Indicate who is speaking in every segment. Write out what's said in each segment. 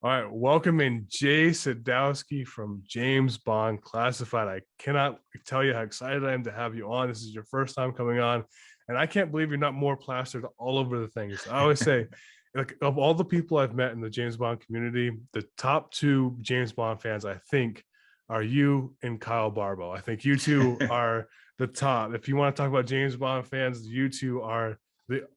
Speaker 1: All right, welcome in Jay Sedowski from James Bond Classified. I cannot tell you how excited I am to have you on. This is your first time coming on, and I can't believe you're not more plastered all over the things. I always say, like, of all the people I've met in the James Bond community, the top two James Bond fans I think are you and Kyle Barbo. I think you two are the top. If you want to talk about James Bond fans, you two are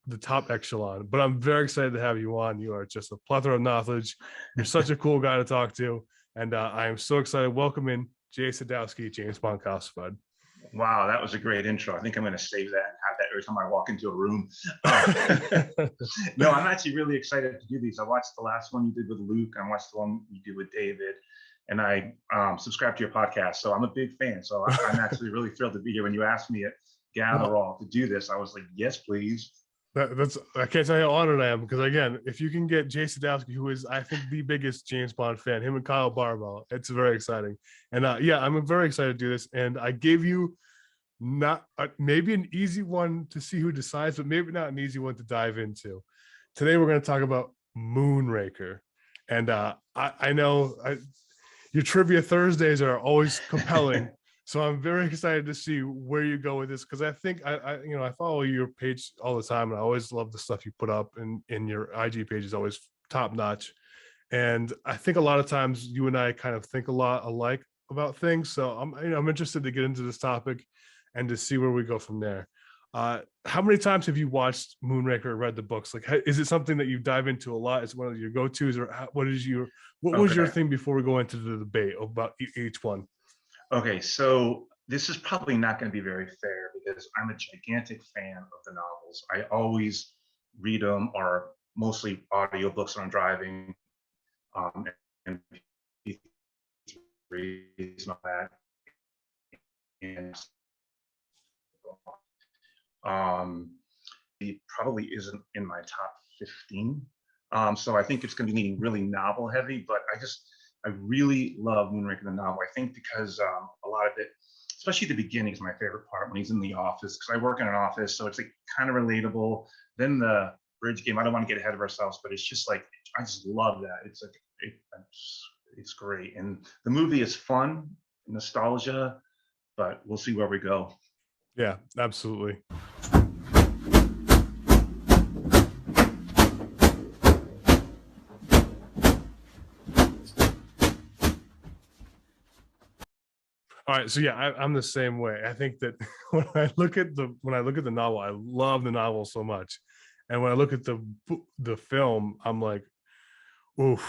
Speaker 1: the top echelon. But I'm very excited to have you on. You are just a plethora of knowledge. You're such a cool guy to talk to, and I am so excited. Welcome in Jay Sedowski, James Bond Classified.
Speaker 2: Wow, that was a great intro. I think I'm going to save that and have that every time I walk into a room. No, I'm actually really excited to do these. I watched the last one you did with Luke. I watched the one you did with David, and I subscribe to your podcast. So I'm a big fan. So I'm actually really thrilled to be here. When you asked me at Gatherall to do this, I was like, yes, please.
Speaker 1: That's I can't tell you how honored I am, because again, if you can get Jay Sedowski, who is I think the biggest James Bond fan, him and Kyle Barbo, it's very exciting. And yeah, I'm very excited to do this. And I gave you not maybe an easy one to see who decides, but maybe not an easy one to dive into. Today we're going to talk about Moonraker, and I know your trivia Thursdays are always compelling. So I'm very excited to see where you go with this, because I think I follow your page all the time, and I always love the stuff you put up, and in your IG page is always top notch. And I think a lot of times you and I kind of think a lot alike about things. So I'm interested to get into this topic and to see where we go from there. How many times have you watched Moonraker or read the books? Like, is it something that you dive into a lot? Is it one of your go-tos, or what was your thing before we go into the debate about each one?
Speaker 2: Okay, so this is probably not going to be very fair because I'm a gigantic fan of the novels. I always read them, or mostly audiobooks when I'm driving, and MP3s and all that. And it probably isn't in my top 15. So I think it's going to be really novel heavy, but I really love Moonraker the novel. I think because a lot of it, especially the beginning, is my favorite part when he's in the office, because I work in an office, so it's like kind of relatable. Then the bridge game, I don't want to get ahead of ourselves, but it's just like, I just love that. It's like it's great, and the movie is fun, nostalgia, but we'll see where we go.
Speaker 1: Yeah, absolutely. All right, so yeah, I'm the same way. I think that when I look at the novel, I love the novel so much, and when I look at the film, I'm like, oof.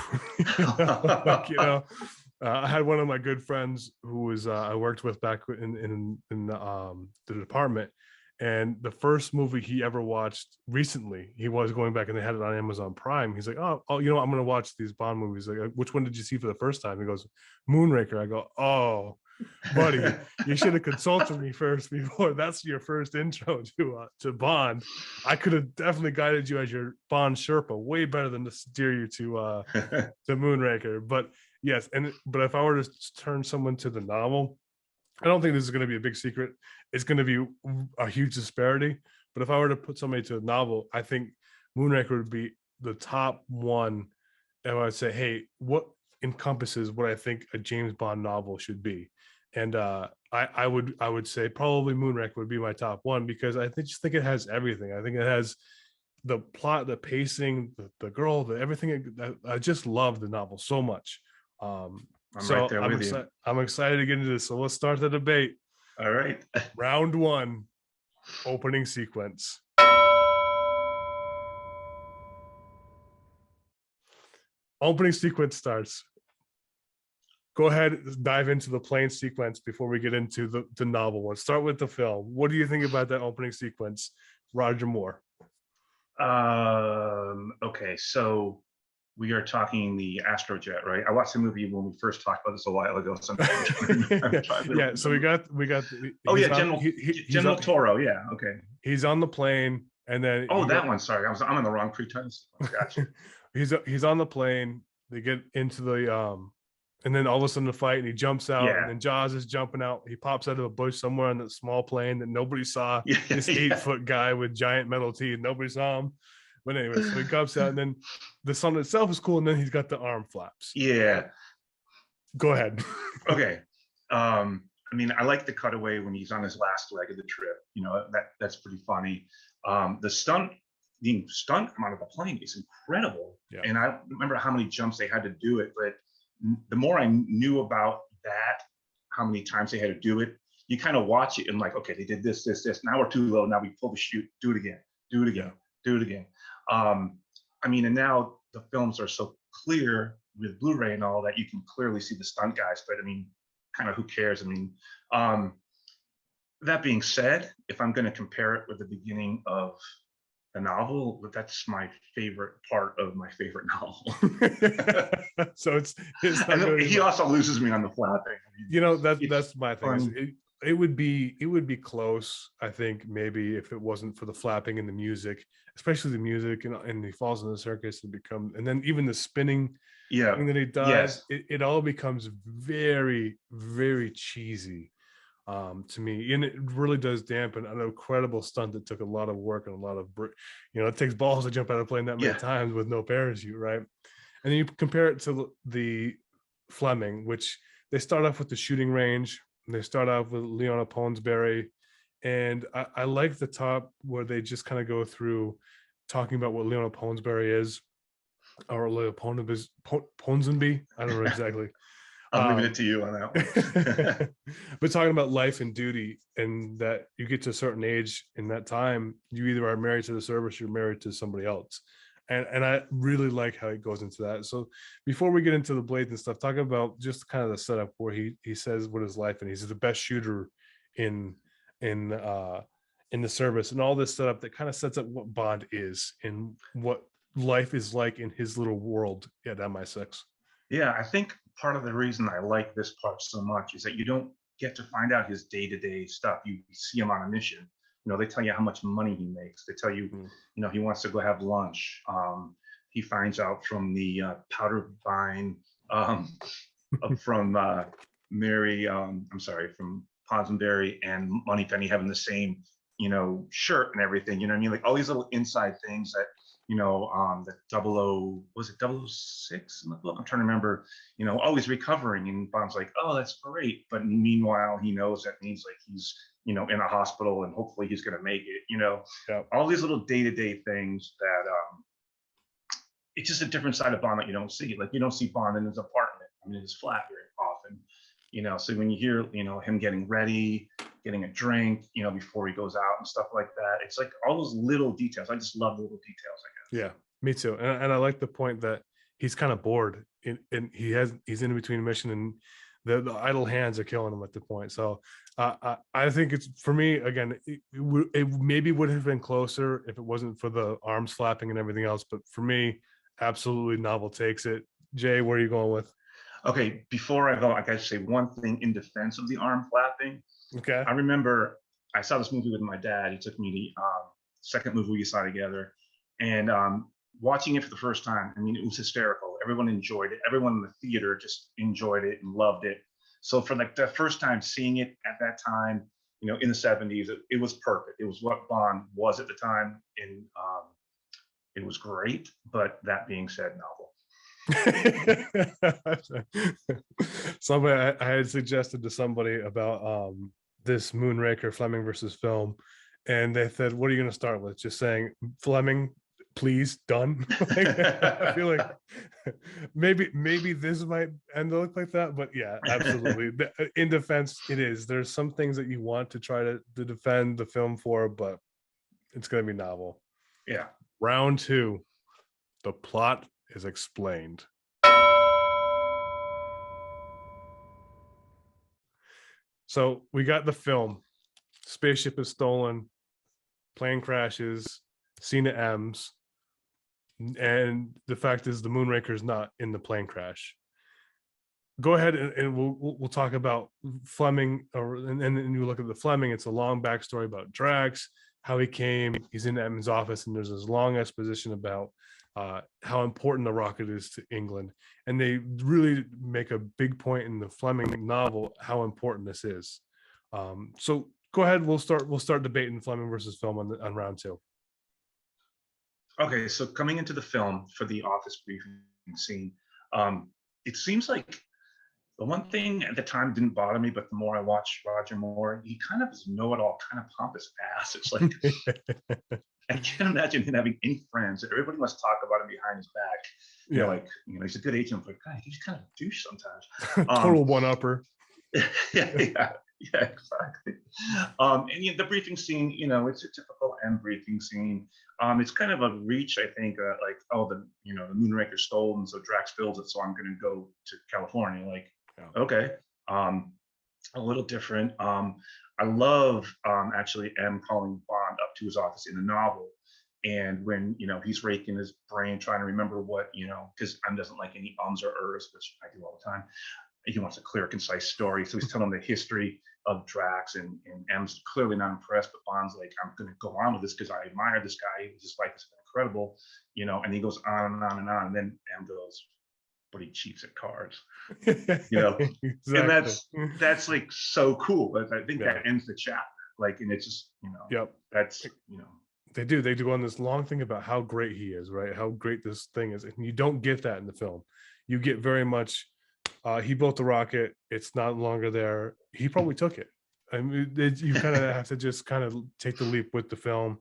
Speaker 1: I had one of my good friends who was I worked with back in the department, and the first movie he ever watched recently, he was going back and they had it on Amazon Prime. He's like, oh, I'm going to watch these Bond movies. Like, which one did you see for the first time? He goes, Moonraker. I go, oh, buddy, you should have consulted me first before. That's your first intro to Bond. I could have definitely guided you as your Bond Sherpa way better than to steer you to Moonraker. But yes, but if I were to turn someone to the novel, I don't think this is going to be a big secret. It's going to be a huge disparity. But if I were to put somebody to a novel, I think Moonraker would be the top one. And I would say, hey, what encompasses what I think a James Bond novel should be? And I would say probably Moonraker would be my top one, because I just think it has everything. I think it has the plot, the pacing, the girl, everything. I just love the novel so much.
Speaker 2: I'm right there with you.
Speaker 1: I'm excited to get into this. So let's start the debate.
Speaker 2: All right.
Speaker 1: Round one, opening sequence. Opening sequence starts. Go ahead, dive into the plane sequence before we get into the novel one. Start with the film. What do you think about that opening sequence, Roger Moore?
Speaker 2: Okay, so we are talking the Astrojet, right? I watched the movie when we first talked about this a while ago. So
Speaker 1: yeah, so we got.
Speaker 2: Oh yeah, General Toro. Yeah, okay.
Speaker 1: He's on the plane, and then
Speaker 2: that one. Sorry, I'm in the wrong pre-title. Gotcha.
Speaker 1: he's on the plane. They get into the and then all of a sudden the fight, and he jumps out, and then Jaws is jumping out. He pops out of a bush somewhere on that small plane that nobody saw. This 8-foot guy with giant metal teeth, nobody saw him. But anyway, so he comes out, and then the sun itself is cool, and then he's got the arm flaps.
Speaker 2: Yeah.
Speaker 1: Go ahead.
Speaker 2: Okay. I mean, I like the cutaway when he's on his last leg of the trip. You know, that's pretty funny. The stunt amount of the plane is incredible.
Speaker 1: Yeah.
Speaker 2: And I remember how many jumps they had to do it. But the more I knew about that, how many times they had to do it, you kind of watch it and like, okay, they did this. Now we're too low. Now we pull the chute. Do it again. Do it again. Do it again. I mean, and now the films are so clear with Blu-ray and all that, you can clearly see the stunt guys. But I mean, kind of who cares? I mean, that being said, if I'm going to compare it with the beginning of the novel, that's my favorite part of my favorite novel.
Speaker 1: So it's
Speaker 2: he also loses me on the flapping.
Speaker 1: You know, that's my thing. It would be close, I think, maybe if it wasn't for the flapping and the music, especially the music, and he falls in the circus and then even the spinning thing that he does, it all becomes very, very cheesy to me, and it really does dampen an incredible stunt that took a lot of work and a lot of it takes balls to jump out of a plane that many times with no parachute, right? And then you compare it to the Fleming, which they start off with the shooting range. They start off with Leona Ponsberry, and I like the top where they just kind of go through talking about what Leona Ponsberry is, or Leona Ponsonby. I don't know exactly.
Speaker 2: I'm leaving it to you on that one.
Speaker 1: But talking about life and duty, and that you get to a certain age in that time, you either are married to the service, you're married to somebody else. And I really like how he goes into that. So before we get into the blades and stuff, talking about just kind of the setup where he says what his life, and he's the best shooter in the service, and all this setup that kind of sets up what Bond is and what life is like in his little world at MI6.
Speaker 2: Yeah, I think part of the reason I like this part so much is that you don't get to find out his day-to-day stuff. You see him on a mission. They tell you how much money he makes. They tell you, he wants to go have lunch. He finds out from the powder vine from Mary, from Ponsonberry and Moneypenny having the same, shirt and everything. You know what I mean? Like all these little inside things that, the 00, was it 006 in the book? I'm trying to remember, always recovering. And Bond's like, oh, that's great. But meanwhile, he knows that means like he's, in a hospital and hopefully he's going to make it, all these little day-to-day things that it's just a different side of Bond that you don't see. Like you don't see Bond in his apartment, in his flat very often, so when you hear, him getting ready, getting a drink, before he goes out and stuff like that, it's like all those little details. I just love the little details, I guess.
Speaker 1: Yeah, me too. And I like the point that he's kind of bored and he's in between mission, and the idle hands are killing him at the point. So I think it's, for me, again, it maybe would have been closer if it wasn't for the arms flapping and everything else. But for me, absolutely, novel takes it. Jay, where are you going with?
Speaker 2: Okay, before I go, I got to say one thing in defense of the arm flapping.
Speaker 1: Okay.
Speaker 2: I remember I saw this movie with my dad. He took me to second movie we saw together, and watching it for the first time, it was hysterical. Everyone enjoyed it. Everyone in the theater just enjoyed it and loved it. So for like the first time seeing it at that time, in the 70s, it was perfect. It was what Bond was at the time, and it was great. But that being said, novel.
Speaker 1: Somebody, I had suggested to somebody about this Moonraker Fleming versus film, and they said, what are you going to start with? Just saying Fleming, please, done. I feel like maybe this might end to look like that, but yeah, absolutely. In defense, it is. There's some things that you want to try to defend the film for, but it's going to be novel.
Speaker 2: Yeah.
Speaker 1: Round 2, the plot is explained. So we got the film. Spaceship is stolen, plane crashes, Cena M's, and the fact is the Moonraker is not in the plane crash. Go ahead and we'll talk about Fleming, and you look at the Fleming. It's a long backstory about DRAX, how he came. He's in Edmund's office, and there's this long exposition about how important the rocket is to England, and they really make a big point in the Fleming novel how important this is. So go ahead, we'll start debating Fleming versus film on round 2.
Speaker 2: Okay, so coming into the film for the office briefing scene, um, it seems like the one thing at the time didn't bother me, but the more I watch Roger Moore, he kind of is know-it-all, kind of pompous ass. It's like I can't imagine him having any friends. Everybody must talk about him behind his back.
Speaker 1: Yeah.
Speaker 2: Like, he's a good agent, but God, he's kind of a douche sometimes.
Speaker 1: Total one upper.
Speaker 2: Yeah, yeah, yeah, exactly. And the briefing scene, it's a typical M briefing scene. It's kind of a reach, I think. Like, oh, the Moonraker stole, and so Drax builds it, so I'm going to go to California. Like,
Speaker 1: Yeah.
Speaker 2: okay, a little different. I love actually M calling Bond up to his office in the novel. And when he's raking his brain trying to remember what because M doesn't like any ums or ers, which I do all the time. He wants a clear, concise story. So he's telling the history of Drax, and M's clearly not impressed. But Bond's like, I'm going to go on with this because I admire this guy. His life has been incredible, And he goes on and on and on. And then M goes, but he cheats at cards, And
Speaker 1: Exactly.
Speaker 2: that's like so cool. I think
Speaker 1: Yeah.
Speaker 2: that ends the chapter. Like, and it's just,
Speaker 1: Yep.
Speaker 2: that's
Speaker 1: They do on this long thing about how great he is, right? How great this thing is. And you don't get that in the film. You get very much, he built the rocket. It's not longer there. He probably took it. I mean, you kind of have to just kind of take the leap with the film.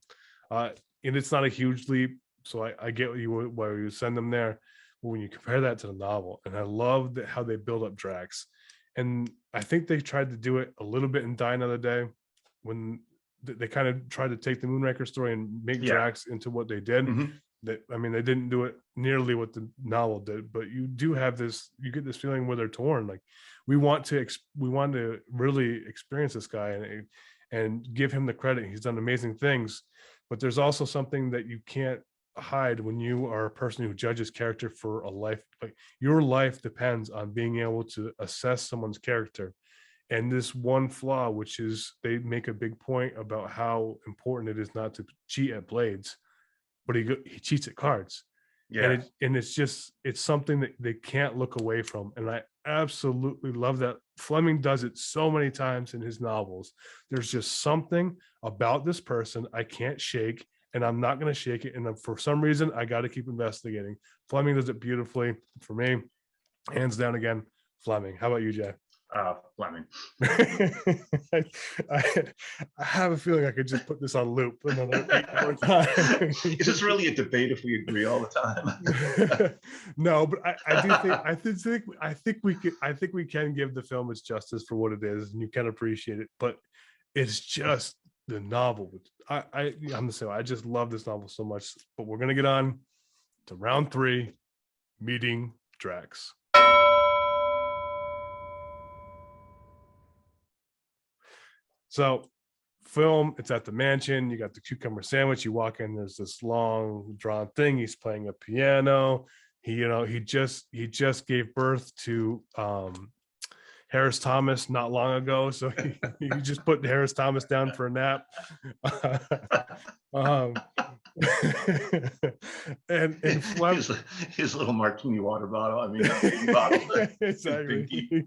Speaker 1: And it's not a huge leap. So I get why you send them there. But when you compare that to the novel, and I love how they build up Drax. And I think they tried to do it a little bit in Die Another Day when they kind of tried to take the Moonraker story and make
Speaker 2: yeah.
Speaker 1: Drax into what they did.
Speaker 2: Mhm.
Speaker 1: I mean, they didn't do it nearly what the novel did, but you do have this. You get this feeling where they're torn. Like we want to really experience this guy and give him the credit. He's done amazing things, but there's also something that you can't hide when you are a person who judges character for a life. Like your life depends on being able to assess someone's character. And this one flaw, which is they make a big point about how important it is not to cheat at blades, but he cheats at cards.
Speaker 2: Yeah.
Speaker 1: And it's something that they can't look away from. And I absolutely love that. Fleming does it so many times in his novels. There's just something about this person I can't shake, and I'm not going to shake it. And for some reason, I got to keep investigating. Fleming does it beautifully for me, hands down. Again, Fleming. How about you, Jay?
Speaker 2: Fleming.
Speaker 1: I, I have a feeling I could just put this on loop another 8 more times.
Speaker 2: Is this really a debate if we agree all the time?
Speaker 1: No, but I think we can give the film its justice for what it is, and you can appreciate it. But it's just the novel. I'm the same. I just love this novel so much. But we're gonna get on to round 3, meeting Drax. So film, it's at the mansion. You got the cucumber sandwich. You walk in, there's this long drawn thing. He's playing a piano. He just gave birth to Harris Thomas not long ago. So he just put Harris Thomas down for a nap. um, and
Speaker 2: his little martini water bottle. I mean, baby bottle.
Speaker 1: Exactly.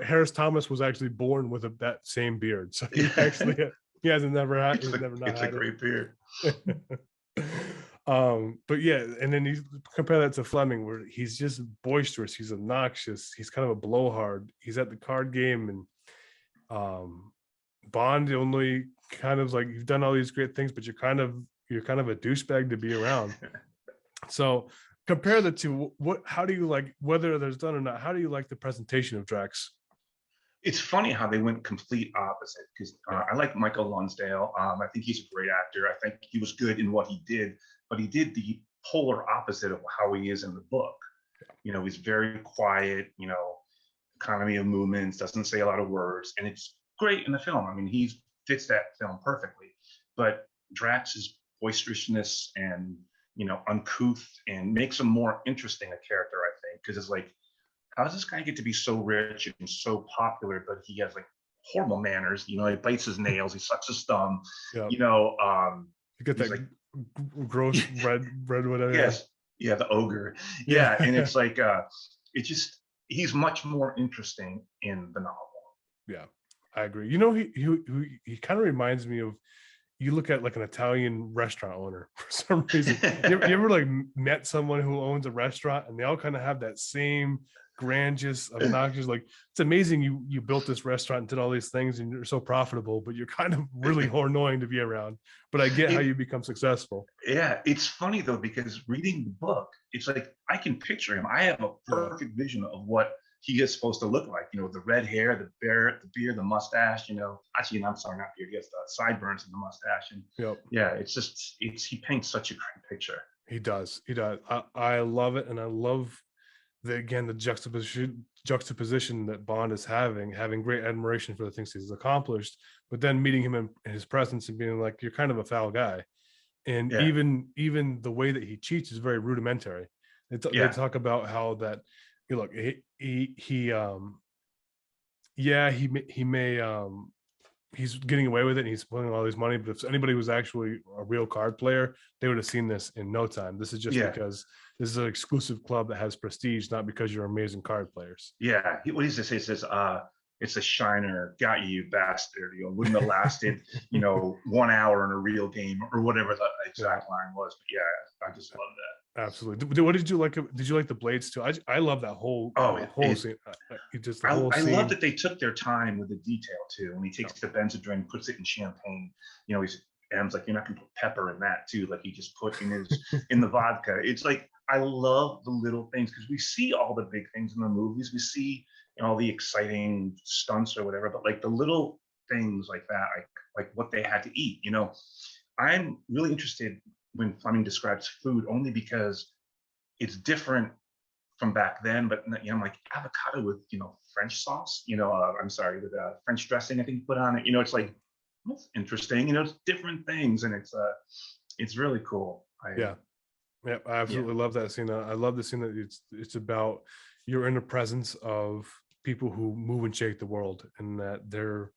Speaker 1: Harris Thomas was actually born with that same beard, so he hasn't never had.
Speaker 2: It's a great beard.
Speaker 1: But yeah, and then you compare that to Fleming, where he's just boisterous, he's obnoxious, he's kind of a blowhard, he's at the card game, and Bond only kind of like, you've done all these great things, but you're kind of a douchebag to be around. So compare the two. How do you like, whether there's done or not, how do you like the presentation of Drax?
Speaker 2: It's funny how they went complete opposite, because I like Michael Lonsdale. I think he's a great actor. I think he was good in what he did, but he did the polar opposite of how he is in the book. He's very quiet, economy of movements, doesn't say a lot of words, and it's great in the film. I mean, he fits that film perfectly. But Drax's boisterousness and uncouth, and makes him more interesting a character, I think, because it's like, how does this guy get to be so rich and so popular, but he has like horrible manners? He bites his nails, he sucks his thumb.
Speaker 1: Yeah.
Speaker 2: You
Speaker 1: get that like, gross red whatever.
Speaker 2: Yes, yeah, the ogre. Yeah, and it's like he's much more interesting in the novel.
Speaker 1: Yeah, I agree. He kind of reminds me of, you look at like an Italian restaurant owner for some reason. You ever like met someone who owns a restaurant and they all kind of have that same grandiose, obnoxious, like it's amazing you built this restaurant and did all these things and you're so profitable, but you're kind of really annoying to be around. But I get how you become successful.
Speaker 2: Yeah, it's funny though, because reading the book, it's like I can picture him. I have a perfect vision of what he is supposed to look like. You know, the red hair, the beard, the mustache. You know, actually, I'm sorry, not beard. He has the sideburns and the mustache, and
Speaker 1: Yep.
Speaker 2: yeah, it's he paints such a great picture.
Speaker 1: He does. He does. I love it, and I love the juxtaposition that Bond is having great admiration for the things he's accomplished, but then meeting him in his presence and being like, you're kind of a foul guy. And
Speaker 2: Yeah,
Speaker 1: even the way that he cheats is very rudimentary. They
Speaker 2: yeah,
Speaker 1: talk about how that, you look, yeah, he may he's getting away with it and he's pulling all his money, but if anybody was actually a real card player, they would have seen this in no time. This is just
Speaker 2: yeah,
Speaker 1: because this is an exclusive club that has prestige, not because you're amazing card players.
Speaker 2: yeah. What does it say? It says, it's a shiner, got you, you bastard. You know, wouldn't have lasted, 1 hour in a real game or whatever the exact line was. But yeah, I just love that.
Speaker 1: Absolutely. What did you like? Did you like the blades too? I love that whole
Speaker 2: Oh,
Speaker 1: scene. Just the
Speaker 2: I,
Speaker 1: whole
Speaker 2: I
Speaker 1: scene.
Speaker 2: love that they took their time with the detail too. When he takes the Benzedrine, puts it in champagne, M's like, you're not gonna put pepper in that too. Like he just put in the vodka. It's like I love the little things because we see all the big things in the movies. We see all the exciting stunts or whatever, but like the little things like that, like what they had to eat. I'm really interested when Fleming describes food only because it's different from back then, but I'm like avocado with French sauce. I'm sorry, with French dressing. I think put on it. It's like that's interesting. It's different things, and it's really cool.
Speaker 1: Yeah. Yeah, I
Speaker 2: Yeah,
Speaker 1: absolutely love that scene. I love the scene that it's about you're in the presence of people who move and shake the world, and that they're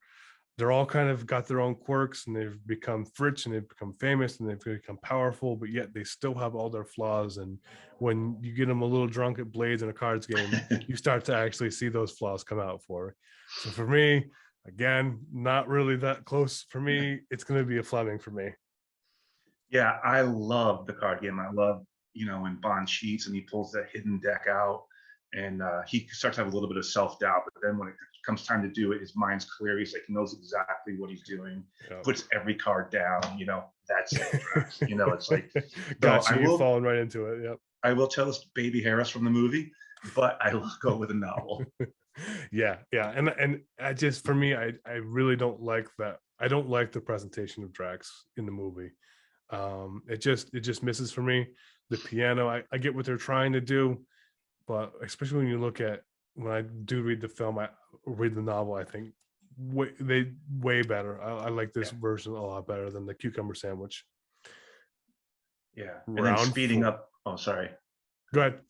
Speaker 1: all kind of got their own quirks, and they've become rich and they've become famous and they've become powerful, but yet they still have all their flaws. And when you get them a little drunk at Blades in a cards game, you start to actually see those flaws come out for. So for me, again, not really that close for me. It's going to be a Fleming for me.
Speaker 2: yeah. I love the card game. I love when Bond cheats and he pulls that hidden deck out, and he starts to have a little bit of self doubt. But then when it comes time to do it, his mind's clear. He's like, he knows exactly what he's doing.
Speaker 1: Yeah.
Speaker 2: Puts every card down. That's it. It's like, so
Speaker 1: Gotcha. You're falling right into it. Yep.
Speaker 2: I will tell us Baby Harris from the movie, but I will go with a novel.
Speaker 1: Yeah, and I just, for me, I really don't like that. I don't like the presentation of Drax in the movie. It just misses for me. The piano, I get what they're trying to do, but especially when you look at, when I do read the film, I read the novel, I think way better. I like this version a lot better than the cucumber sandwich.
Speaker 2: Yeah, and then speeding up. Oh, sorry.
Speaker 1: Go ahead.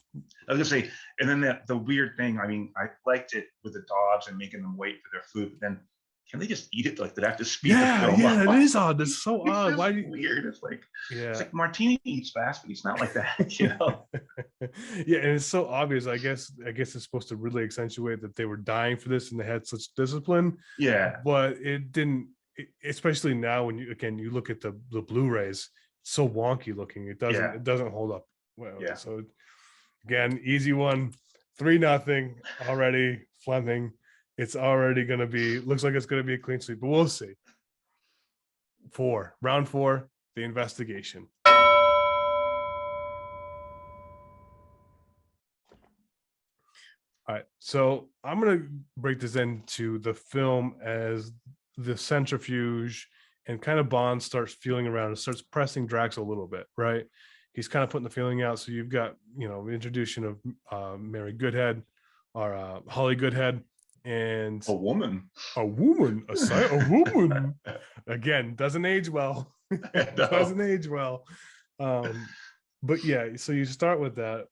Speaker 2: I was gonna say, and then the weird thing. I mean, I liked it with the dogs and making them wait for their food. But then, can they just eat it? Like, they have to speed the film up?
Speaker 1: That is odd. That's so odd. Why?
Speaker 2: Weird. It's like Martini eats fast, but he's not like that.
Speaker 1: Yeah, and it's so obvious. I guess it's supposed to really accentuate that they were dying for this and they had such discipline.
Speaker 2: Yeah,
Speaker 1: but it didn't. Especially now, when you look at the Blu-rays, it's so wonky looking. It doesn't hold up well.
Speaker 2: Yeah.
Speaker 1: So again, easy one, 3-0 already. Fleming. It's already going to be, looks like it's going to be a clean sweep, but we'll see. Round 4, the investigation. All right, so I'm going to break this into the film as the centrifuge, and kind of Bond starts feeling around and starts pressing Drax a little bit, right? He's kind of putting the feeling out. So you've got, the introduction of Mary Goodhead, or Holly Goodhead, and
Speaker 2: a woman,
Speaker 1: again, doesn't age well. Doesn't age well. But yeah, so you start with that,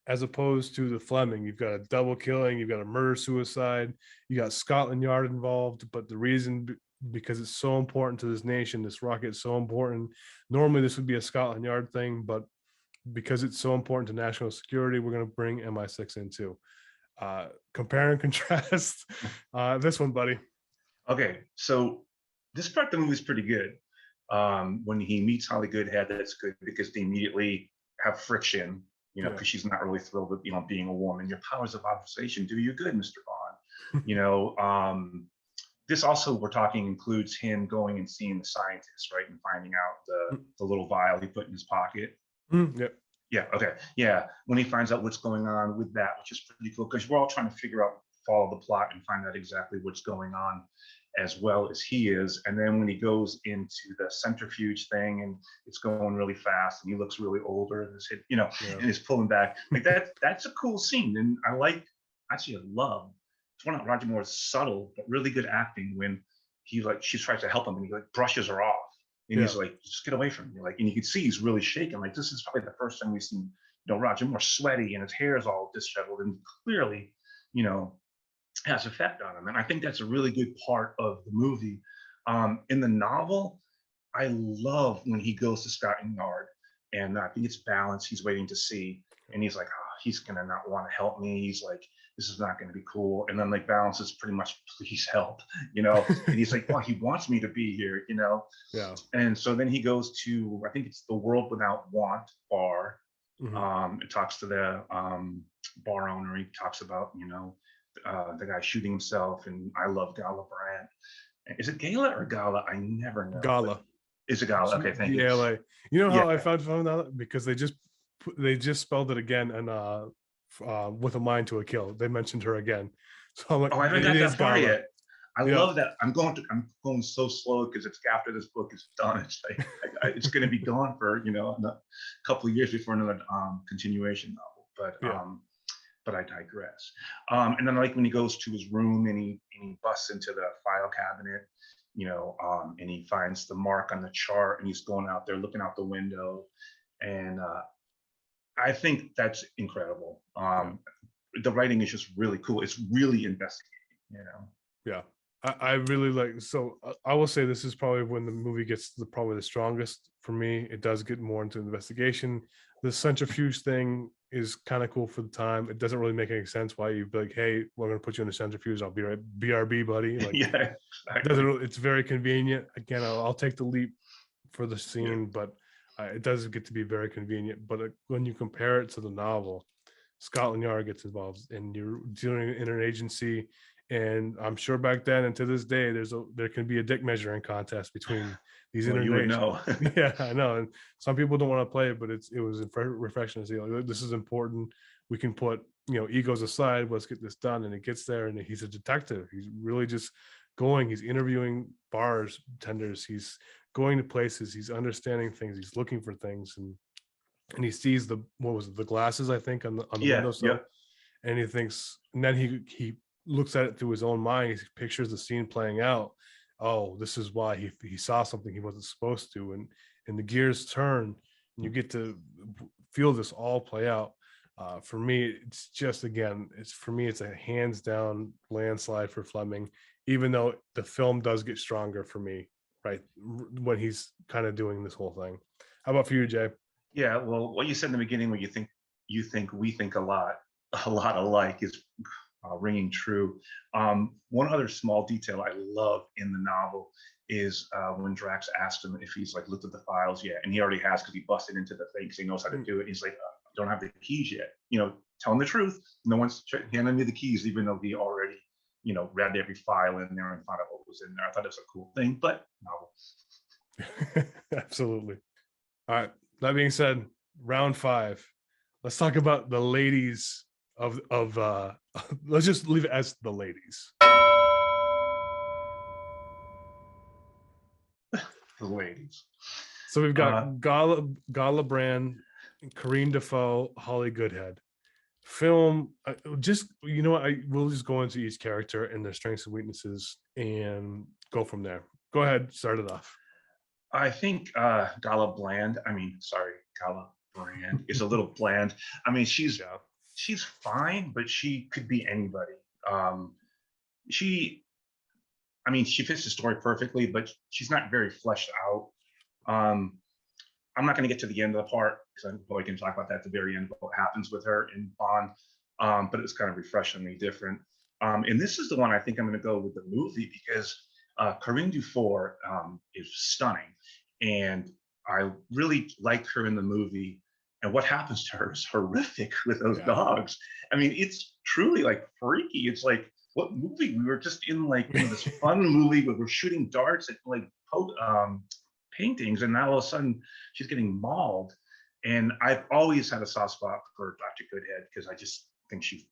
Speaker 1: as opposed to the Fleming. You've got a double killing, you've got a murder suicide, you got Scotland Yard involved, but the reason, because it's so important to this nation, this rocket is so important. Normally this would be a Scotland Yard thing, but because it's so important to national security, we're going to bring MI6 in too. Compare and contrast this one, buddy.
Speaker 2: Okay, so this part of the movie is pretty good. When he meets Holly Goodhead, that's good because they immediately have friction,
Speaker 1: Yeah.
Speaker 2: because she's not really thrilled with, being a woman. Your powers of observation do you good, Mr. Bond. You know, this also, we're talking, includes him going and seeing the scientist, right, and finding out the little vial he put in his pocket.
Speaker 1: Yep.
Speaker 2: Yeah. Okay. Yeah. When he finds out what's going on with that, which is pretty cool, because we're all trying to figure out, follow the plot, and find out exactly what's going on, as well as he is. And then when he goes into the centrifuge thing, and it's going really fast, and he looks really older, and
Speaker 1: Yeah.
Speaker 2: and he's pulling back like that. That's a cool scene, and I love. It's one of Roger Moore's subtle but really good acting when she tries to help him, and he brushes her off. And
Speaker 1: Yeah.
Speaker 2: he's like, just get away from me. And you can see he's really shaking. Like, this is probably the first time we've seen, Roger Moore sweaty, and his hair is all disheveled, and clearly, you know, has effect on him. And I think that's a really good part of the movie. In the novel, I love when he goes to Scotland Yard, and I think it's Balance he's waiting to see. And he's like, oh, he's going to not want to help me. He's like, this is not going to be cool. And then Balance is pretty much, please help, and he's like, well, he wants me to be here.
Speaker 1: Yeah.
Speaker 2: And so then he goes to, I think it's the World Without Want bar. It talks to the bar owner. He talks about, the guy shooting himself, and I love Gala Brandt. Is it Gala or Gala? I never know.
Speaker 1: Gala.
Speaker 2: Is it Gala? Okay, thank you.
Speaker 1: GLA. You know
Speaker 2: Yeah.
Speaker 1: how I found out? Because they just spelled it again, and with a mind to a kill. They mentioned her again. So I'm like,
Speaker 2: Oh, I haven't got that far yet. I
Speaker 1: Yeah.
Speaker 2: love that. I'm going so slow because it's after this book is done. It's like it's going to be gone for a couple of years before another continuation novel. But I digress. And then when he goes to his room, and he busts into the file cabinet, and he finds the mark on the chart, and he's going out there looking out the window, and I think that's incredible. The writing is just really cool. It's really investigating.
Speaker 1: Yeah. I really like. So I will say this is probably when the movie gets probably the strongest for me. It does get more into investigation. The centrifuge thing is kind of cool for the time. It doesn't really make any sense why you'd be like, hey, we're going to put you in a centrifuge. I'll be right. BRB, buddy. Like,
Speaker 2: Yeah,
Speaker 1: exactly. It's very convenient. Again, I'll take the leap for the scene, but it does get to be very convenient. But when you compare it to the novel, Scotland Yard gets involved, and you're dealing in an agency. And I'm sure back then and to this day, there can be a dick measuring contest between these
Speaker 2: you would know.
Speaker 1: Yeah, I know. And some people don't want to play it, but it was refreshing to see, like, this is important. We can put egos aside. Let's get this done. And it gets there. And he's a detective. He's really just going. He's interviewing bartenders. He's going to places. He's understanding things. He's looking for things. And he sees the glasses, I think, on the windowsill.
Speaker 2: Yep.
Speaker 1: And he thinks, and then he looks at it through his own mind. He pictures the scene playing out. Oh, this is why he saw something he wasn't supposed to, and the gears turn, and you get to feel this all play out. For me, it's just, again, it's a hands down landslide for Fleming, even though the film does get stronger for me, right, when he's kind of doing this whole thing. How about for you, Jay?
Speaker 2: Yeah, well, what you said in the beginning, when you think we think a lot alike, is ringing true. One other small detail I love in the novel is when Drax asked him if he's looked at the files yet, and he already has, because he busted into the thing, because he knows how to do it. He's like, don't have the keys yet. Tell him the truth. No one's handing me the keys, even though he already read every file in there and found out what was in there. I thought it was a cool thing, but novel.
Speaker 1: Absolutely. All right. That being said, round 5. Let's talk about the ladies of let's just leave it as the ladies.
Speaker 2: The ladies.
Speaker 1: So we've got Gala Brand, Karine Defoe, Holly Goodhead. Film, just we'll just go into each character and their strengths and weaknesses and go from there. Go ahead, start it off.
Speaker 2: I think Gala Brand is a little bland. I mean, she's fine, but she could be anybody. She fits the story perfectly, but she's not very fleshed out. I'm not going to get to the end of the part, because I probably can talk about that at the very end, what happens with her in Bond. But it's kind of refreshingly different. And this is the one I think I'm going to go with the movie, because Karine Dufour is stunning. and I really like her in the movie. And what happens to her is horrific with those
Speaker 1: Yeah.
Speaker 2: dogs. I mean, it's truly like freaky. It's like, what movie? We were just in like, this fun movie where we're shooting darts at like paintings, and now all of a sudden she's getting mauled. And I've always had a soft spot for Dr. Goodhead because I just think she's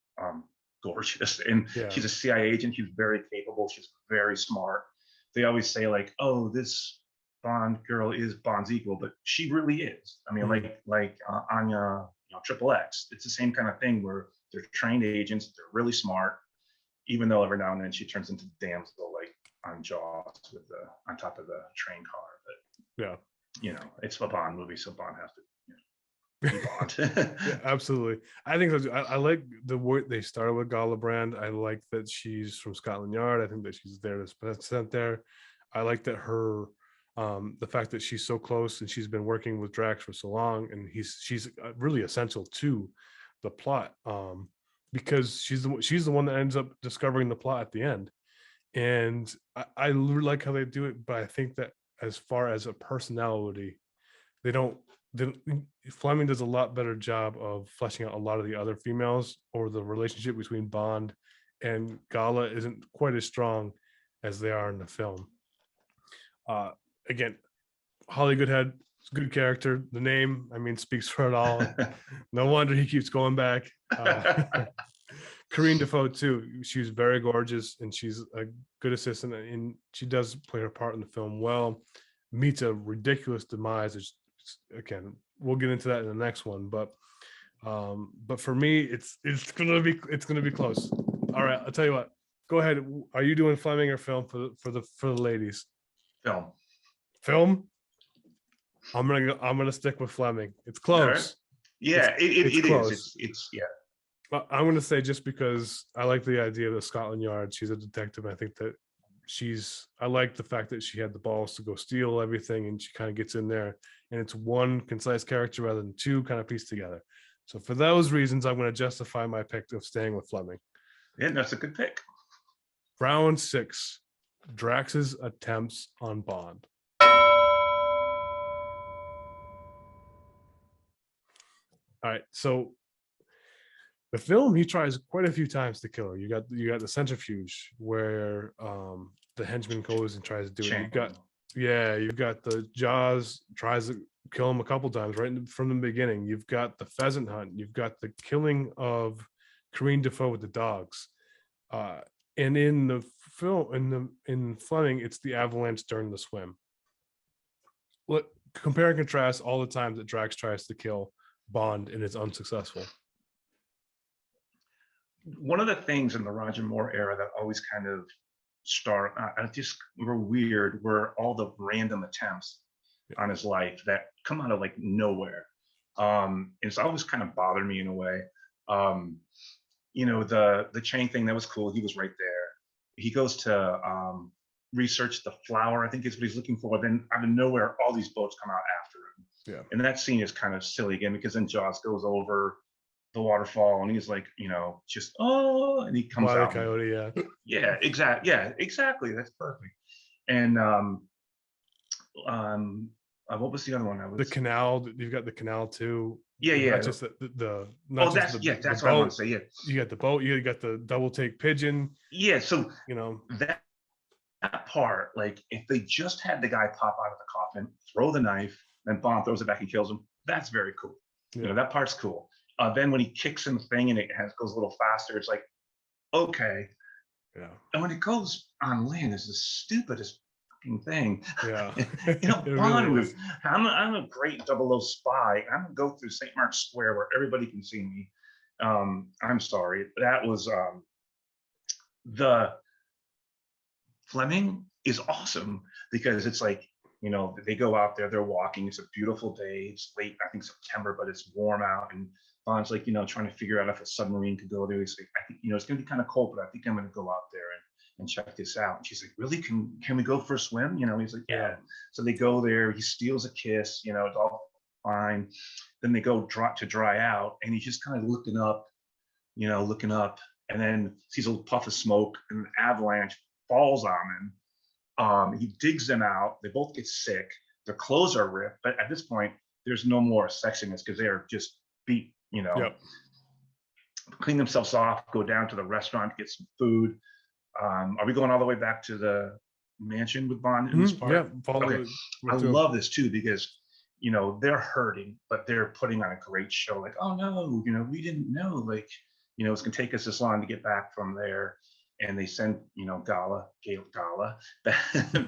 Speaker 2: gorgeous, and
Speaker 1: Yeah.
Speaker 2: she's a CIA agent. She's very capable. She's very smart. They always say like, "Oh, this Bond girl is Bond's equal," but she really is. I mean,
Speaker 1: Mhm.
Speaker 2: like Anya, Triple X. It's the same kind of thing where they're trained agents. They're really smart, even though every now and then she turns into damsel like on Jaws with the on top of the train car. But
Speaker 1: Yeah.
Speaker 2: it's a Bond movie, so Bond has to be Bond.
Speaker 1: Yeah, absolutely. I think so too. I like the way they started with Gala Brand. I like that she's from Scotland Yard. I think that she's there to sent there. I like that her the fact that she's so close and she's been working with Drax for so long, and she's really essential to the plot, because she's the one that ends up discovering the plot at the end. And I like how they do it, but I think that as far as a personality, they don't Fleming does a lot better job of fleshing out a lot of the other females, or the relationship between Bond and Gala isn't quite as strong as they are in the film. Uh, Again, Holly Goodhead, good character. The name, I mean, speaks for it all. No wonder he keeps going back. Karine Defoe too. She's very gorgeous, and she's a good assistant, and she does play her part in the film well. Meets a ridiculous demise. Again, we'll get into that in the next one, but for me, it's gonna be close. All right, I'll tell you what. Go ahead. Are you doing Fleming or film for the ladies?
Speaker 2: Film.
Speaker 1: Film. I'm gonna stick with Fleming. It's
Speaker 2: All right.
Speaker 1: close.
Speaker 2: Yeah,
Speaker 1: It's
Speaker 2: it is.
Speaker 1: close.
Speaker 2: It's yeah.
Speaker 1: I'm going to say, just because I like the idea of the Scotland Yard, she's a detective. I think that I like the fact that she had the balls to go steal everything, and she kind of gets in there, and it's one concise character rather than two kind of pieced together. So for those reasons, I'm going to justify my pick of staying with Fleming.
Speaker 2: Yeah, that's a good pick.
Speaker 1: Round 6, Drax's attempts on Bond. All right, so the film, he tries quite a few times to kill her. You got the centrifuge where the henchman goes and tries to do it. You've got the Jaws tries to kill him a couple times right from the beginning. You've got the pheasant hunt. You've got the killing of Karine Defoe with the dogs. And in the film, in Fleming, it's the avalanche during the swim. Compare and contrast all the times that Drax tries to kill Bond and is unsuccessful.
Speaker 2: One of the things in the Roger Moore era that always kind of just were weird were all the random attempts on his life that come out of like nowhere. And it's always kind of bothered me in a way. The chain thing, that was cool. He was right there. He goes to research the flower, I think is what he's looking for. Then out of nowhere, all these boats come out after him.
Speaker 1: Yeah.
Speaker 2: And that scene is kind of silly again, because then Jaws goes over the waterfall and he's like, just and he comes out.
Speaker 1: Coyote, yeah.
Speaker 2: Yeah, exactly. That's perfect. And what was the other one?
Speaker 1: The canal. You've got the canal too.
Speaker 2: Yeah.
Speaker 1: Not just
Speaker 2: that's what I want to say. Yeah.
Speaker 1: You got the boat. You got the double take pigeon.
Speaker 2: Yeah. So that part, like, if they just had the guy pop out of the coffin, throw the knife, then Bond throws it back and kills him, that's very cool.
Speaker 1: Yeah.
Speaker 2: That part's cool. Then when he kicks in the thing and it goes a little faster, it's like, okay.
Speaker 1: Yeah.
Speaker 2: And when it goes on land, it's the stupidest fucking thing.
Speaker 1: Yeah.
Speaker 2: Bond was, I'm a great 00 spy. I'm gonna go through St. Mark's Square where everybody can see me. I'm sorry. That was the Fleming is awesome, because it's like, they go out there, they're walking. It's a beautiful day. It's late, I think September, but it's warm out. And Bond's like, trying to figure out if a submarine could go there. He's like, I think, it's going to be kind of cold, but I think I'm going to go out there and check this out. And she's like, really? Can we go for a swim? He's like, yeah. So they go there. He steals a kiss. It's all fine. Then they go to dry out, and he's just kind of looking up, and then sees a little puff of smoke, and an avalanche falls on him. He digs them out. They both get sick. their clothes are ripped, but at this point, there's no more sexiness because they are just beat,
Speaker 1: Yep.
Speaker 2: clean themselves off, go down to the restaurant, get some food. Are we going all the way back to the mansion with Bond in this
Speaker 1: Yeah.
Speaker 2: part?
Speaker 1: Follow
Speaker 2: Okay.
Speaker 1: it
Speaker 2: I
Speaker 1: right through.
Speaker 2: love this too because they're hurting, but they're putting on a great show. Like, oh no, we didn't know. Like, it's gonna take us this long to get back from there. And they send, Gail Gala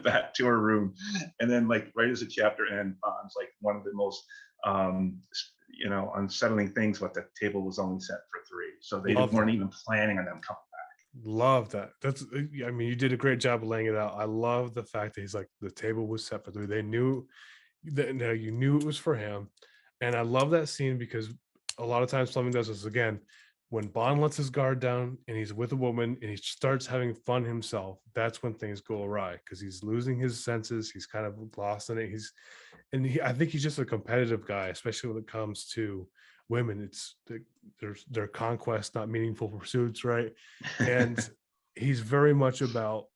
Speaker 2: back to her room. And then like right as the chapter ends, Bond's like one of the most unsettling things, but the table was only set for three. So they
Speaker 1: Love
Speaker 2: weren't
Speaker 1: that.
Speaker 2: even planning on them coming.
Speaker 1: Love that. That's, I mean, you did a great job of laying it out. I love the fact that he's like, the table was set for three. They knew that, now you knew it was for him. And I love that scene because a lot of times Fleming does this again. When Bond lets his guard down and he's with a woman and he starts having fun himself, that's when things go awry because he's losing his senses. He's kind of lost in it. I think he's just a competitive guy, especially when it comes to women. It's their conquest, not meaningful pursuits, right? And he's very much about,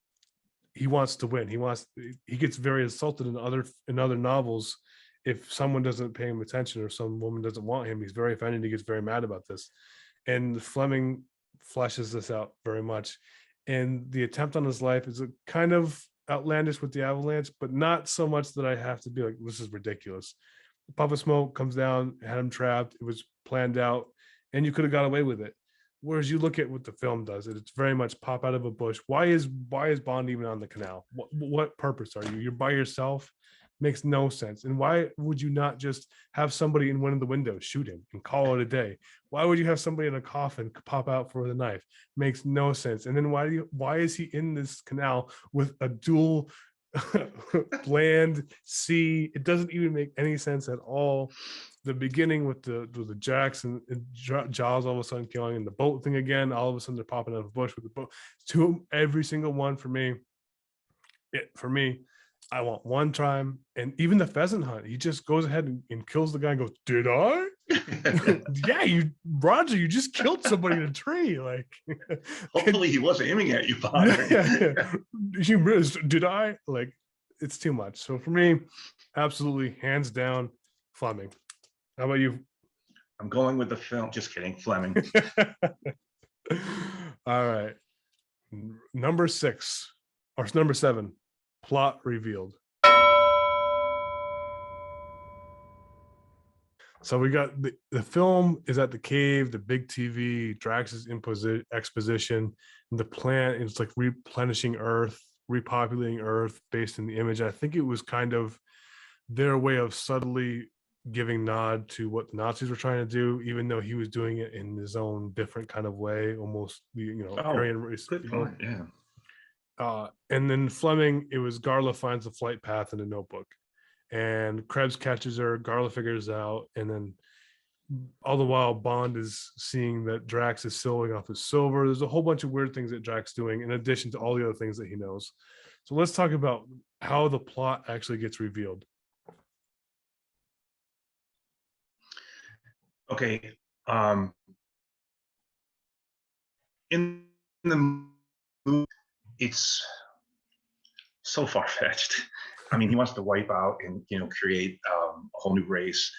Speaker 1: he wants to win. He gets very insulted in other novels if someone doesn't pay him attention or some woman doesn't want him. He's very offended. He gets very mad about this. And Fleming fleshes this out very much. And the attempt on his life is a kind of outlandish with the avalanche, but not so much that I have to be like, this is ridiculous. The puff of smoke comes down, had him trapped. It was planned out, and you could have got away with it. Whereas you look at what the film does, it's very much pop out of a bush. Why is Bond even on the canal? What purpose are you? You're by yourself. Makes no sense. And why would you not just have somebody in one of the windows shoot him and call it a day? Why would you have somebody in a coffin pop out for the knife? Makes no sense. And then why is he in this canal with a dual bland sea? It doesn't even make any sense at all. The beginning with the Jacks and Jaws all of a sudden killing, and the boat thing again, all of a sudden they're popping out of a bush with the boat. To every single one for me. I want one time. And even the pheasant hunt, he just goes ahead and kills the guy and goes, did I? Yeah, Roger, you just killed somebody in a tree. Like,
Speaker 2: hopefully he wasn't aiming at you, Bond.
Speaker 1: Did I? Like, it's too much. So for me, absolutely, hands down, Fleming. How about you?
Speaker 2: I'm going with the film. Just kidding, Fleming.
Speaker 1: All right. Number 6 or number 7, plot revealed. So we got the film is at the cave, the big TV, DRAX'S exposition, and the plan is like replenishing Earth, repopulating Earth based in the image. I think it was kind of their way of subtly giving nod to what the Nazis were trying to do, even though he was doing it in his own different kind of way, almost Aryan race.
Speaker 2: Good point. Yeah.
Speaker 1: And then Fleming, it was Garla finds the flight path in a notebook, and Krebs catches her. Garla figures out, and then all the while Bond is seeing that Drax is sewing off his silver. There's a whole bunch of weird things that Drax doing in addition to all the other things that he knows. So let's talk about how the plot actually gets revealed.
Speaker 2: Okay. In the movie, it's so far-fetched. I mean, he wants to wipe out and create a whole new race.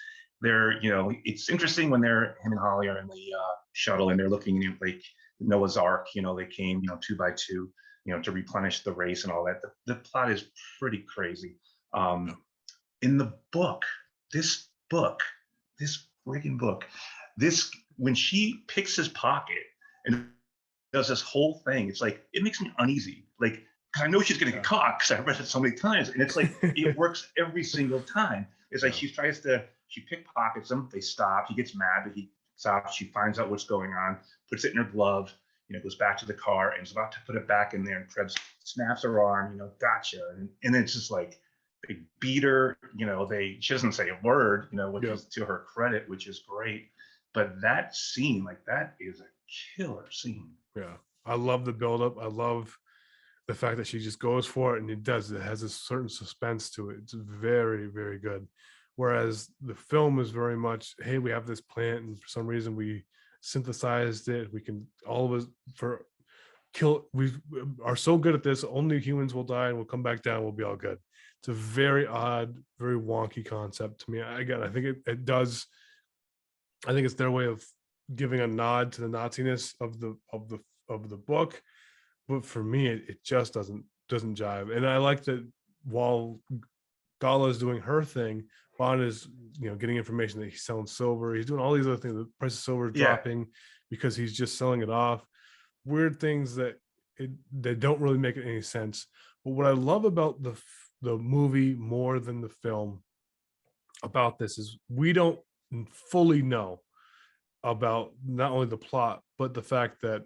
Speaker 2: It's interesting when him and Holly are in the shuttle and they're looking at like Noah's Ark. They came 2 by 2, to replenish the race and all that. The plot is pretty crazy. In the book, this freaking book, when she picks his pocket and does this whole thing, it's like it makes me uneasy. Like, because I know she's going to get caught because I've read it so many times, and it's like it works every single time. It's like she pickpockets them, they stop, he gets mad, but he stops, she finds out what's going on, puts it in her glove, goes back to the car and is about to put it back in there, and Krebs snaps her arm, gotcha, and it's just like they beat her, she doesn't say a word, which is to her credit, which is great. But that scene, like, that is a killer scene.
Speaker 1: Yeah, I love the buildup. I love the fact that she just goes for it, and it has a certain suspense to it. It's very, very good. Whereas the film is very much, hey, we have this plant, and for some reason we synthesized it. We can, all of us, for we are so good at this, only humans will die and we'll come back down, we'll be all good. It's a very odd, very wonky concept to me. Again, I think it does, I think it's their way of giving a nod to the Nazi-ness of the book, but for me it just doesn't jive. And I like that while Gala is doing her thing, Bond is, getting information that he's selling silver, he's doing all these other things, the price of silver is
Speaker 2: Yeah.
Speaker 1: dropping because he's just selling it off. Weird things that they don't really make any sense. But what I love about the movie more than the film about this is we don't fully know about not only the plot but the fact that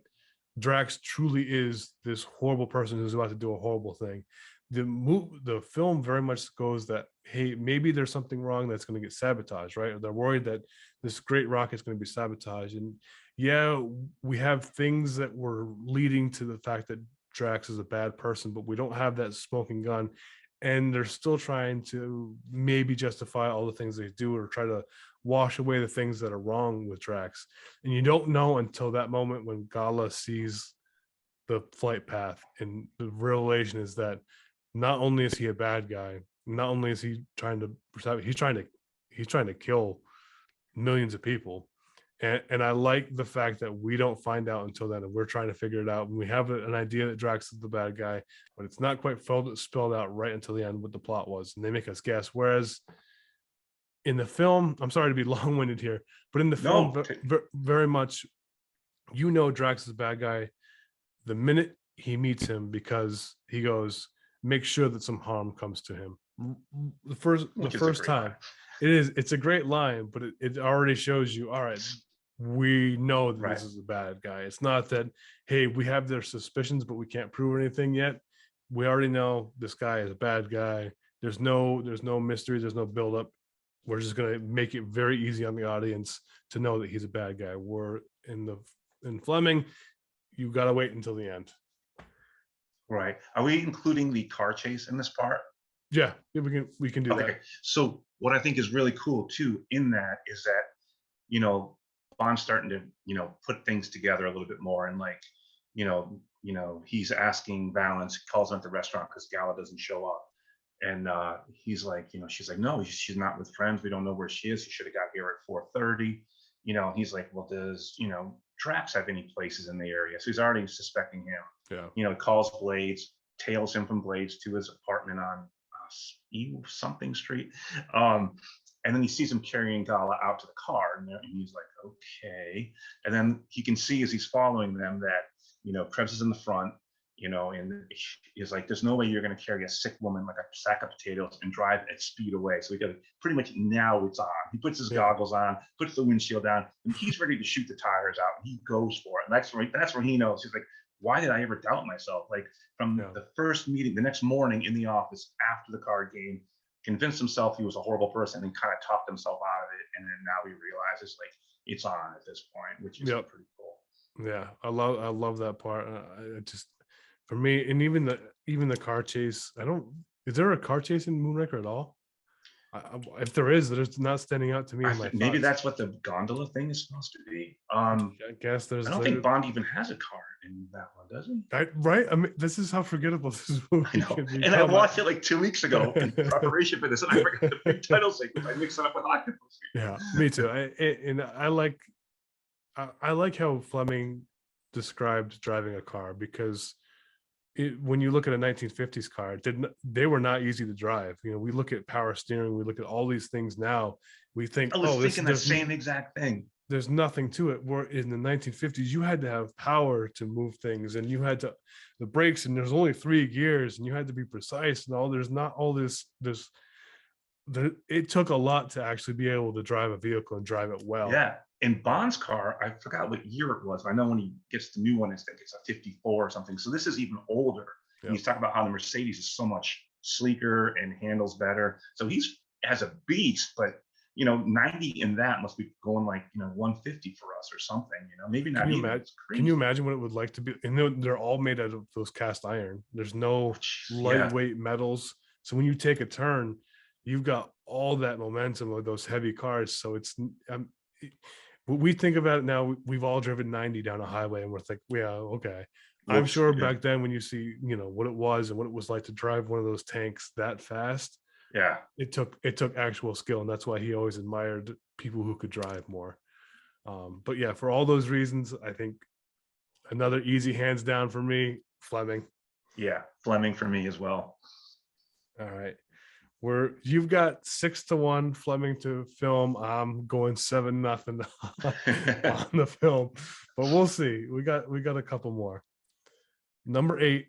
Speaker 1: Drax truly is this horrible person who's about to do a horrible thing. The film very much goes that, hey, maybe there's something wrong that's going to get sabotaged, right? Or they're worried that this great rocket is going to be sabotaged. And yeah, we have things that were leading to the fact that Drax is a bad person, but we don't have that smoking gun. And they're still trying to maybe justify all the things they do or try to wash away the things that are wrong with Drax. And you don't know until that moment when Gala sees the flight path. And the revelation is that not only is he a bad guy, not only is he trying to, he's trying to kill millions of people. And I like the fact that we don't find out until then, and we're trying to figure it out. And we have an idea that Drax is the bad guy, but it's not quite spelled out right until the end what the plot was, and they make us guess. Whereas in the film, I'm sorry to be long-winded here, but in the film, very much, Drax is a bad guy the minute he meets him, because he goes, make sure that some harm comes to him. The first time. It's a great line, but it already shows you, all right, we know that this is a bad guy. It's not that, hey, we have their suspicions, but we can't prove anything yet. We already know this guy is a bad guy. There's no mystery. There's no buildup. We're just going to make it very easy on the audience to know that he's a bad guy. We're in Fleming, you got to wait until the end.
Speaker 2: Right. Are we including the car chase in this part?
Speaker 1: Yeah, we can do that.
Speaker 2: So what I think is really cool too in that is that, Bond's starting to, put things together a little bit more, and like, he's asking Valance, calls him at the restaurant because Gala doesn't show up. And he's like, she's like, no, she's not with friends. We don't know where she is. She should have got here at 4:30. He's like, well, does, Drax have any places in the area? So he's already suspecting him.
Speaker 1: Yeah.
Speaker 2: He calls Blades, tails him from Blades to his apartment on something street. And then he sees him carrying Gala out to the car, and he's like, okay. And then he can see as he's following them that, Krebs is in the front, and he's like, there's no way you're going to carry a sick woman like a sack of potatoes and drive at speed away. So we got to pretty much, now it's on. He puts his goggles on, puts the windshield down, and he's ready to shoot the tires out. And he goes for it. And that's where he knows. He's like, why did I ever doubt myself? Like from the first meeting, the next morning in the office after the card game, convinced himself he was a horrible person and kind of talked himself out of it. And then now he realizes like it's on at this point, which is pretty cool.
Speaker 1: Yeah, I love that part. I just, for me, and even the car chase, is there a car chase in Moonraker at all? If there is, it's not standing out to me.
Speaker 2: Maybe that's what the gondola thing is supposed to be. I
Speaker 1: guess I
Speaker 2: don't think Bond even has a car in that one, does he?
Speaker 1: Right? I mean, this is how forgetable this movie.
Speaker 2: I know. And I watched it like 2 weeks ago in preparation for this, and I forgot the big title sequence. I mixed it up with Octopus.
Speaker 1: Yeah, me too. I like how Fleming described driving a car, because when you look at a 1950s car, they were not easy to drive. We look at power steering, we look at all these things now. We think,
Speaker 2: I was thinking the same exact thing.
Speaker 1: There's nothing to it. Where in the 1950s, you had to have power to move things, and you had the brakes, and there's only 3 gears, and you had to be precise and all. There's not all this. It took a lot to actually be able to drive a vehicle and drive it well.
Speaker 2: Yeah. In Bond's car, I forgot what year it was. I know when he gets the new one, it's a 54 or something. So this is even older. Yeah. And he's talking about how the Mercedes is so much sleeker and handles better. So he's has a beast, but 90 in that must be going like 150 for us or something. Maybe not.
Speaker 1: Can you imagine what it would like to be? And they're all made out of those cast iron. There's no lightweight metals. So when you take a turn, you've got all that momentum of those heavy cars. So it's we think about it now, we've all driven 90 down a highway and we're like, yeah, okay. I'm
Speaker 2: Whoops.
Speaker 1: sure
Speaker 2: Yeah.
Speaker 1: back then when you see, what it was and what it was like to drive one of those tanks that fast,
Speaker 2: Yeah.
Speaker 1: it took actual skill, and that's why he always admired people who could drive more. But yeah, for all those reasons, I think another easy hands down for me, Fleming.
Speaker 2: Yeah. Fleming for me as well.
Speaker 1: All right. You've got 6-1 Fleming to film. I'm going 7-0 on the film, but we'll see. We got a couple more. Number 8,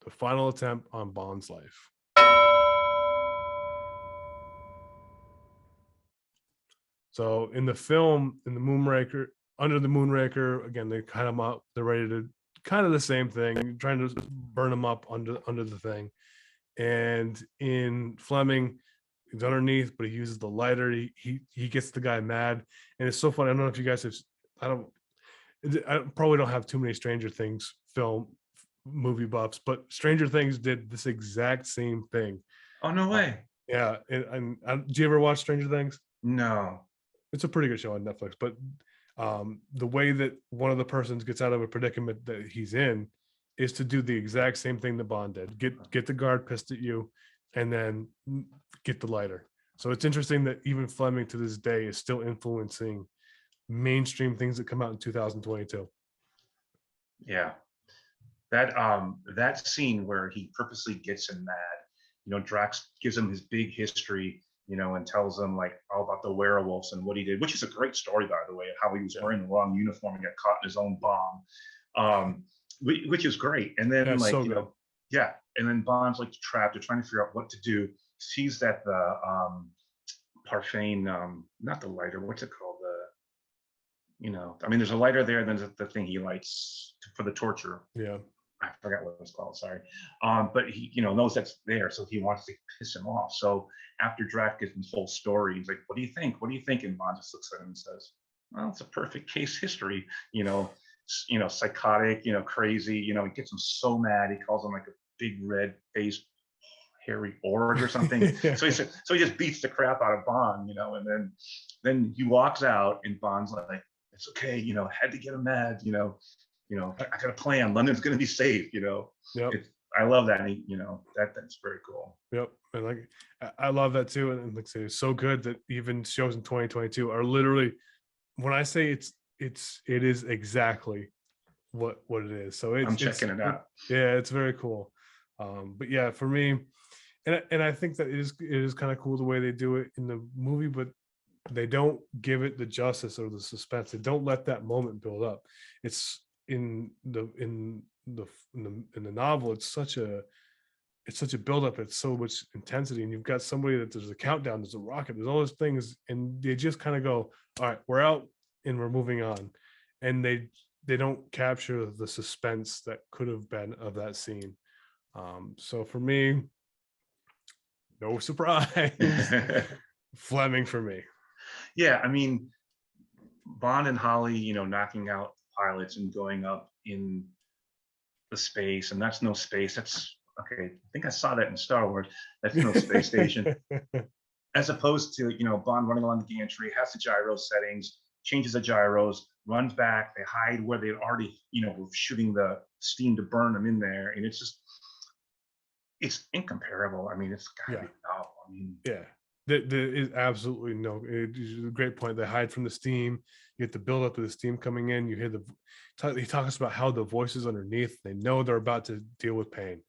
Speaker 1: the final attempt on Bond's life. So in the film, in the Moonraker, under the Moonraker, again, they kind of up. They're ready to kind of the same thing, trying to burn them up under the thing. And in Fleming, he's underneath, but he uses the lighter. He gets the guy mad, and it's so funny. I don't know if you guys have. I probably don't have too many Stranger Things movie buffs, but Stranger Things did this exact same thing.
Speaker 2: Oh, no way.
Speaker 1: Yeah, and do you ever watch Stranger Things?
Speaker 2: No.
Speaker 1: It's a pretty good show on Netflix, but the way that one of the persons gets out of a predicament that he's in is to do the exact same thing that Bond did. Get the guard pissed at you, and then get the lighter. So it's interesting that even Fleming to this day is still influencing mainstream things that come out in 2022.
Speaker 2: Yeah. That scene where he purposely gets him mad, Drax gives him his big history, and tells him like all about the werewolves and what he did, which is a great story, by the way, how he was wearing the wrong uniform and got caught in his own bomb, which is great. And then
Speaker 1: That's
Speaker 2: like,
Speaker 1: so
Speaker 2: yeah. And then Bond's like trapped. They're trying to figure out what to do. Sees that the Parfane, not the lighter, what's it called? There's a lighter there, and then the thing he lights for the torture.
Speaker 1: Yeah.
Speaker 2: I forgot what it was called. Sorry. But he, knows that's there, so he wants to piss him off. So after Drax gives him full story, he's like, "What do you think? What do you think?" And Bond just looks at him and says, "Well, it's a perfect case history. Psychotic. Crazy. He gets him so mad. He calls him like a big red faced hairy org or something.
Speaker 1: Yeah.
Speaker 2: So he just beats the crap out of Bond. And then he walks out, and Bond's like, "It's okay. Had to get him mad. I got a plan. London's going to be safe."
Speaker 1: Yep.
Speaker 2: I love that. And that's very cool.
Speaker 1: Yep. And like, I love that too. And like I say, it's so good that even shows in 2022 are literally, when I say it is exactly what it is. So I'm
Speaker 2: checking it out.
Speaker 1: Yeah, it's very cool. But yeah, for me, and I think that it is kind of cool the way they do it in the movie, but they don't give it the justice or the suspense. They don't let that moment build up. It's in the novel. It's such a buildup. It's so much intensity, and you've got somebody that there's a countdown, there's a rocket, there's all those things, and they just kind of go, "All right, we're out and we're moving on," and they don't capture the suspense that could have been of that scene. So for me, no surprise, Fleming for me.
Speaker 2: Yeah, Bond and Holly, knocking out pilots and going up in the space, and that's no space. That's okay. I think I saw that in Star Wars. That's no space station. As opposed to, Bond running along the gantry, has the gyro settings, changes the gyros, runs back. They hide where they already, were shooting the steam to burn them in there, and it's incomparable. It's gotta be novel.
Speaker 1: Yeah. There is absolutely no. It's a great point. They hide from the steam. You get the buildup of the steam coming in. You hear he talks about how the voices underneath. They know they're about to deal with pain.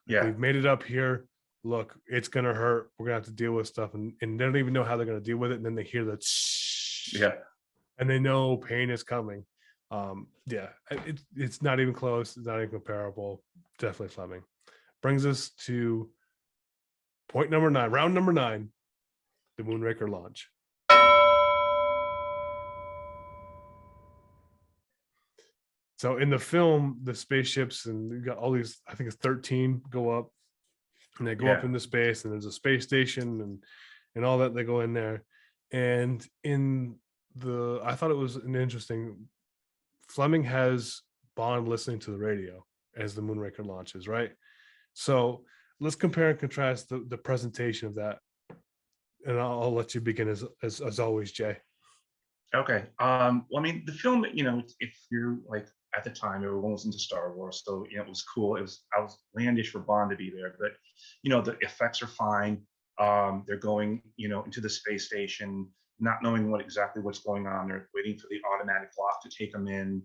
Speaker 2: Yeah,
Speaker 1: we've made it up here. Look, it's gonna hurt. We're gonna have to deal with stuff, and they don't even know how they're gonna deal with it. And then they hear the
Speaker 2: yeah,
Speaker 1: and they know pain is coming. Yeah, it's not even close. It's not even comparable. Definitely Fleming. Brings us to point number 9, round number 9. The Moonraker launch. So in the film, the spaceships, and you got all these, I think it's 13 go up, and they go up into space, and there's a space station and all that. They go in there, and I thought it was an interesting. Fleming has Bond listening to the radio as the Moonraker launches, right? So let's compare and contrast the presentation of that. And I'll let you begin as always, Jay.
Speaker 2: Okay. Well, I mean, the film, if you're like at the time, everyone was into Star Wars, so it was cool. I was outlandish for Bond to be there, but the effects are fine. They're going, into the space station, not knowing what's going on. They're waiting for the automatic lock to take them in,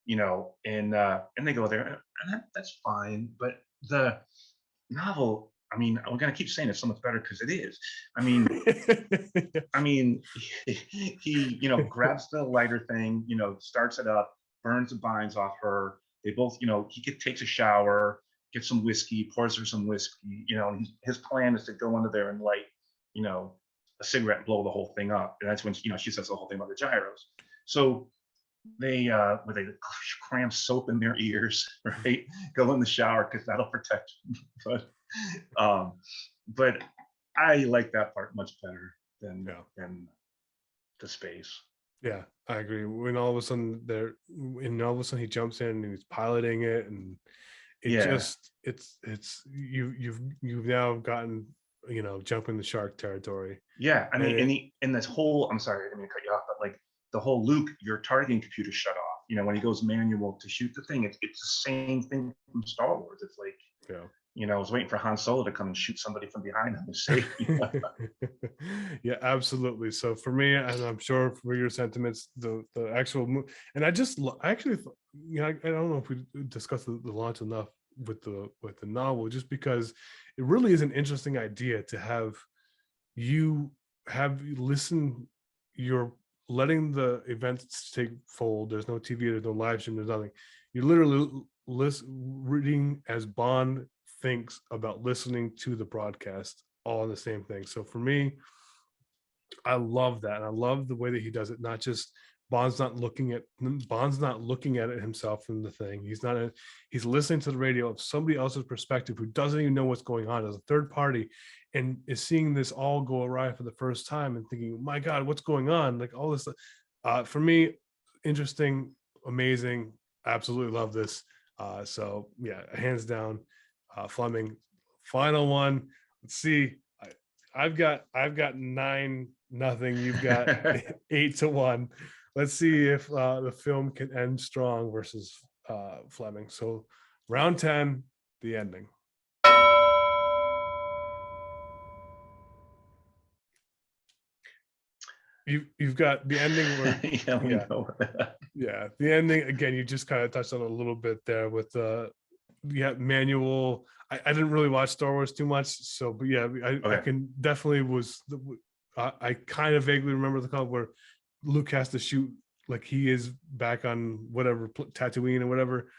Speaker 2: and they go there, and that's fine. But the novel, I mean, we're gonna keep saying it's so much better because it is. I mean, I mean, he, grabs the lighter thing, starts it up, burns the binds off her. They both, takes a shower, gets some whiskey, pours her some whiskey, and his plan is to go under there and light, you know, a cigarette and blow the whole thing up. And that's when, she says the whole thing about the gyros. So where they cram soap in their ears, right? Go in the shower because that'll protect them. Um, but I like that part much better than
Speaker 1: Yeah.
Speaker 2: the space.
Speaker 1: Yeah, I agree. When all of a sudden he jumps in and he's piloting it, and it
Speaker 2: Yeah,
Speaker 1: just you've now gotten, jumping the shark territory.
Speaker 2: yeah. I
Speaker 1: And
Speaker 2: mean, in this whole, I'm sorry, I didn't mean to cut you off, but like the whole Luke, your targeting computer shut off. When he goes manual to shoot the thing, it's the same thing from Star Wars. It's like,
Speaker 1: yeah.
Speaker 2: I was waiting for Han Solo to come and shoot somebody from behind him to save me.
Speaker 1: Yeah, absolutely. So for me, and I'm sure for your sentiments, the actual and I actually I don't know if we discussed the launch enough with the novel, just because it really is an interesting idea to have you listen. You're letting the events take fold. There's no TV, there's no live stream, there's nothing. You're literally reading as Bond thinks about listening to the broadcast, all in the same thing. So for me, I love that, and I love the way that he does it. Not just Bond's not looking at it himself from the thing. He's listening to the radio of somebody else's perspective who doesn't even know what's going on as a third party, and is seeing this all go awry for the first time and thinking, my God, what's going on? Like all this. For me, interesting, amazing, absolutely love this. So yeah, hands down, Fleming. Final one. Let's see. I've got 9-0. You've got 8-1. Let's see if the film can end strong versus Fleming. So round 10, the ending. You've got the ending where
Speaker 2: Yeah, we
Speaker 1: yeah,
Speaker 2: know.
Speaker 1: yeah, the ending again. You just kind of touched on a little bit there with manual. I didn't really watch Star Wars too much, so but yeah, I
Speaker 2: Okay.
Speaker 1: can definitely I kind of vaguely remember the call where Luke has to shoot like he is back on whatever Tatooine or whatever.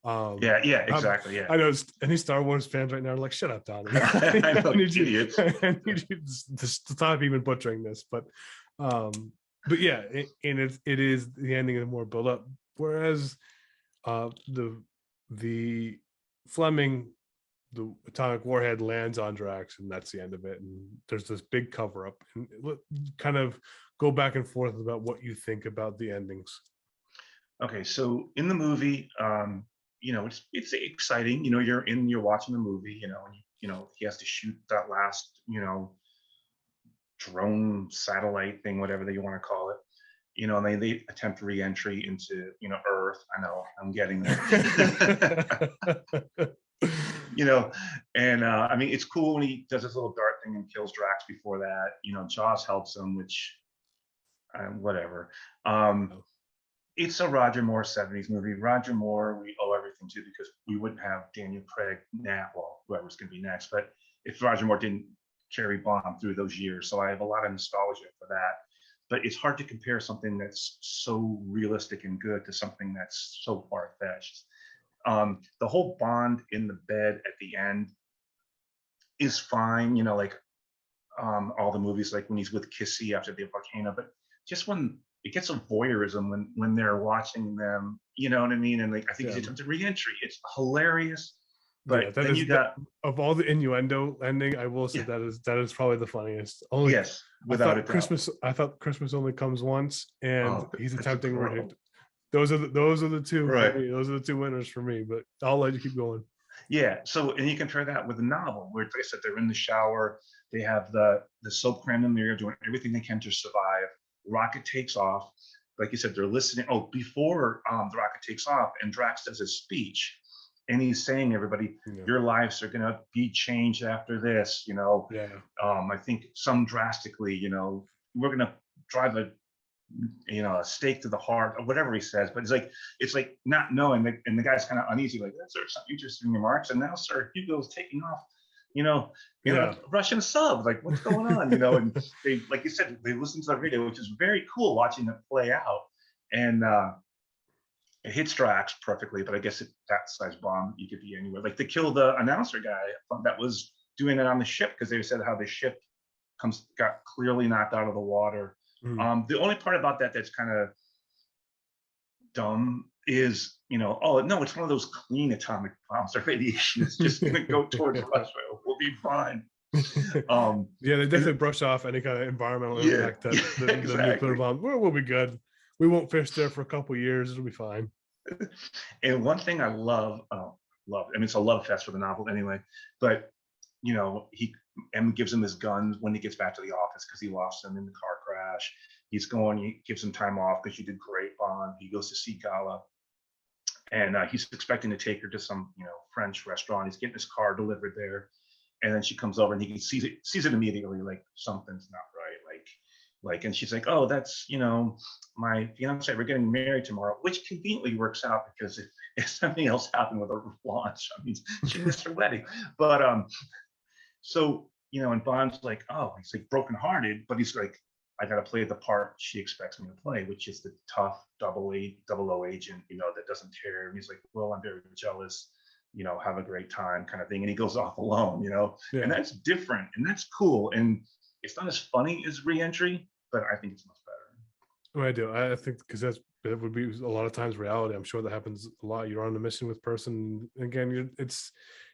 Speaker 2: Yeah, yeah, exactly. Yeah.
Speaker 1: I know any Star Wars fans right now are like, "Shut up, Donnie!
Speaker 2: I
Speaker 1: I
Speaker 2: know,
Speaker 1: need you,
Speaker 2: idiots.
Speaker 1: I need you to stop even butchering this." But yeah, and it is the ending is more build up, whereas the Fleming, the atomic warhead lands on Drax, and that's the end of it. And there's this big cover up, and kind of go back and forth about what you think about the endings.
Speaker 2: Okay, so in the movie, it's exciting. You're watching the movie. And, he has to shoot that last, drone satellite thing, whatever that you want to call it. And they attempt re-entry into, Earth. I know I'm getting there. you know, and I mean, it's cool when he does his little dart thing and kills Drax before that. Jaws helps him, which whatever.
Speaker 1: Oh,
Speaker 2: It's a Roger Moore 70s movie. Roger Moore, we owe everything to, because we wouldn't have Daniel Craig now, well, whoever's going to be next. But if Roger Moore didn't carry Bond through those years, so I have a lot of nostalgia for that. But it's hard to compare something that's so realistic and good to something that's so far fetched. The whole Bond in the bed at the end is fine, like all the movies, like when he's with Kissy after the volcano, but just when it gets a voyeurism when they're watching them, you know what I mean? And like I think
Speaker 1: yeah,
Speaker 2: he's attempted re-entry. It's hilarious,
Speaker 1: yeah.
Speaker 2: but then you got
Speaker 1: Of all the innuendo ending, I will say
Speaker 2: yeah,
Speaker 1: that is probably the funniest. Only
Speaker 2: yes, without a doubt.
Speaker 1: I thought Christmas only comes once, and
Speaker 2: Oh,
Speaker 1: he's
Speaker 2: it's a
Speaker 1: attempting
Speaker 2: pro.
Speaker 1: right. Those are the two for
Speaker 2: Right.
Speaker 1: me. Those are the two winners for me. But I'll let you keep going.
Speaker 2: Yeah. So, and you compare that with a novel where, like I said, they're in the shower, they have the soap crammed in there, doing everything they can to survive. rocket takes off. Like you said, they're listening. Oh, before the rocket takes off, and Drax does his speech, and he's saying, "Everybody,
Speaker 1: Yeah.
Speaker 2: your lives are gonna be changed after this."
Speaker 1: Yeah.
Speaker 2: I think some drastically. We're gonna drive a stake to the heart, or whatever he says. But it's like not knowing, and the guy's kind of uneasy, like, "That's some interesting remarks." And now, Sir Hugo's taking off, in a Russian sub. Like, what's going on? And they, like you said, they listen to the radio, which is very cool watching it play out. And it hits Drax perfectly, but I guess that size bomb, you could be anywhere. Like, they killed the announcer guy that was doing it on the ship, because they said how the ship got clearly knocked out of the water. The only part about that that's kind of dumb is, oh no, it's one of those clean atomic bombs. Their radiation is just going to go towards Russia. We'll be fine.
Speaker 1: Yeah, they definitely brush off any kind of environmental impact that the nuclear bomb. We'll be good. We won't fish there for a couple years. It'll be fine.
Speaker 2: And one thing I love, I mean, it's a love fest for the novel anyway, but M gives him his guns when he gets back to the office, because he lost them in the car crash. He gives him time off because you did great, Bond. He goes to see Gala, and he's expecting to take her to some French restaurant. He's getting his car delivered there, and then she comes over, and he sees it immediately, like something's not right. And she's like, "Oh, that's my fiance. We're getting married tomorrow," which conveniently works out, because if something else happened with her launch, I mean, she missed her wedding. But so and Bond's like, oh, he's like brokenhearted, but he's like, I got to play the part she expects me to play, which is the tough double O agent, that doesn't care. And he's like, well, I'm very jealous, have a great time, kind of thing. And he goes off alone, and that's different, and that's cool. And it's not as funny as Re-Entry, but I think it's much better.
Speaker 1: I do. I think because that would be a lot of times reality. I'm sure that happens a lot. You're on a mission with person. Again,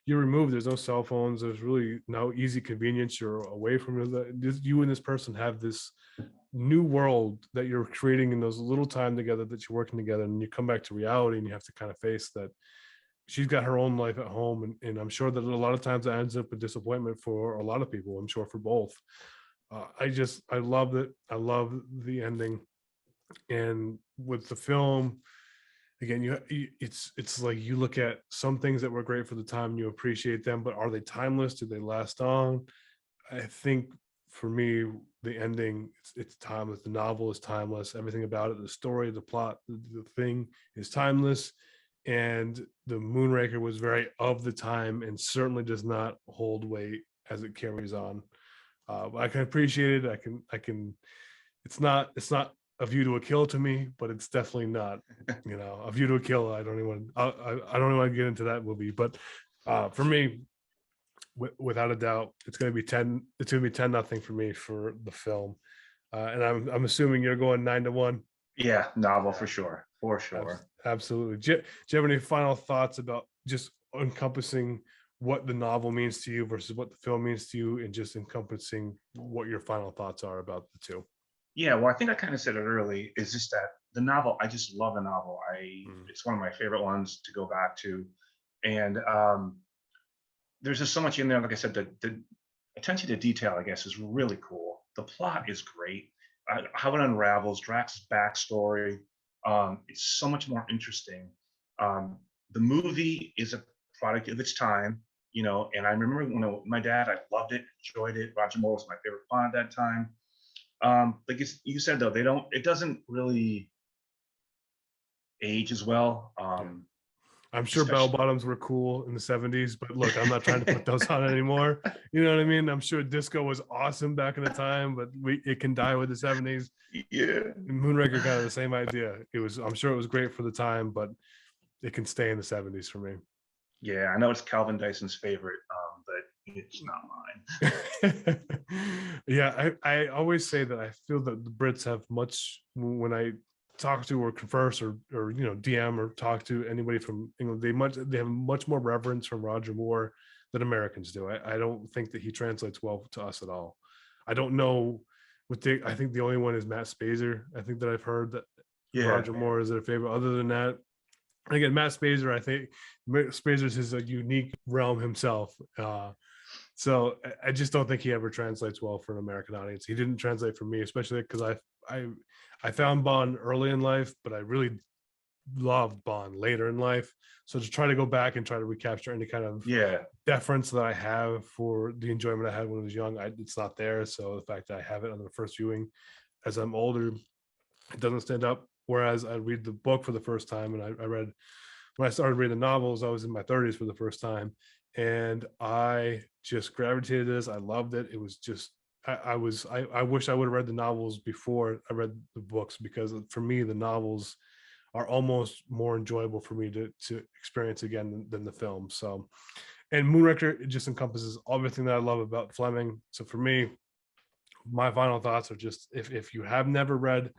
Speaker 1: you're removed. There's no cell phones. There's really no easy convenience. You're away from you and this person have this new world that you're creating in those little time together that you're working together, and you come back to reality, and you have to kind of face that she's got her own life at home, and I'm sure that a lot of times that ends up a disappointment for a lot of people. I'm sure for both. I love it. I love the ending. And with the film, again, it's like you look at some things that were great for the time, you appreciate them, but are they timeless? Do they last on? I think for me, the ending, it's timeless. The novel is timeless. Everything about it, the story, the plot, the thing is timeless. And the Moonraker was very of the time, and certainly does not hold weight as it carries on. I can appreciate it. I can. It's not A View to a Kill to me, but it's definitely not, A View to a Kill. I don't even want to get into that movie, but for me, without a doubt, it's going to be 10. It's going to be 10-0 for me for the film, and I'm assuming you're going 9-1.
Speaker 2: Yeah, novel for sure,
Speaker 1: Absolutely. Do you have any final thoughts about just encompassing what the novel means to you versus what the film means to you, and just encompassing what your final thoughts are about the two?
Speaker 2: Yeah, well, I think I kind of said it early, is just that the novel, I just love the novel. It's one of my favorite ones to go back to. And there's just so much in there. Like I said, the attention to detail, I guess, is really cool. The plot is great. How it unravels, Drax's backstory, it's so much more interesting. The movie is a product of its time, and I remember when my dad, I loved it, enjoyed it. Roger Moore was my favorite Bond at that time. Like you said, though, it doesn't really age as well.
Speaker 1: I'm sure bell bottoms were cool in the 70s, but look, I'm not trying to put those on anymore. You know what I mean? I'm sure disco was awesome back in the time, but it can die with the 70s.
Speaker 2: Yeah.
Speaker 1: Moonraker, kind of the same idea. I'm sure it was great for the time, but it can stay in the 70s for me.
Speaker 2: Yeah, I know it's Calvin Dyson's favorite, but it's not
Speaker 1: mine. Yeah, I always say that I feel that the Brits have much, when I talk to or converse or DM or talk to anybody from England, they have much more reverence for Roger Moore than Americans do. I don't think that he translates well to us at all. I don't know I think the only one is Matt Spazer. I think that I've heard that Roger Moore is their favorite. Other than that, again, Matt Spazer, I think Spazer's is a unique realm himself. So I just don't think he ever translates well for an American audience. He didn't translate for me, especially because I found Bond early in life, but I really loved Bond later in life. So to try to go back and try to recapture any kind of
Speaker 2: Yeah.
Speaker 1: deference that I have for the enjoyment I had when I was young, it's not there. So the fact that I have it on the first viewing as I'm older, it doesn't stand up. Whereas I read the book for the first time, and I read when I started reading the novels, I was in my 30s for the first time, and I just gravitated to this. I loved it. It was just I wish I would have read the novels before I read the books, because for me the novels are almost more enjoyable for me to experience again than the film. So, and Moonraker, it just encompasses everything that I love about Fleming. So for me, my final thoughts are just, if you have never read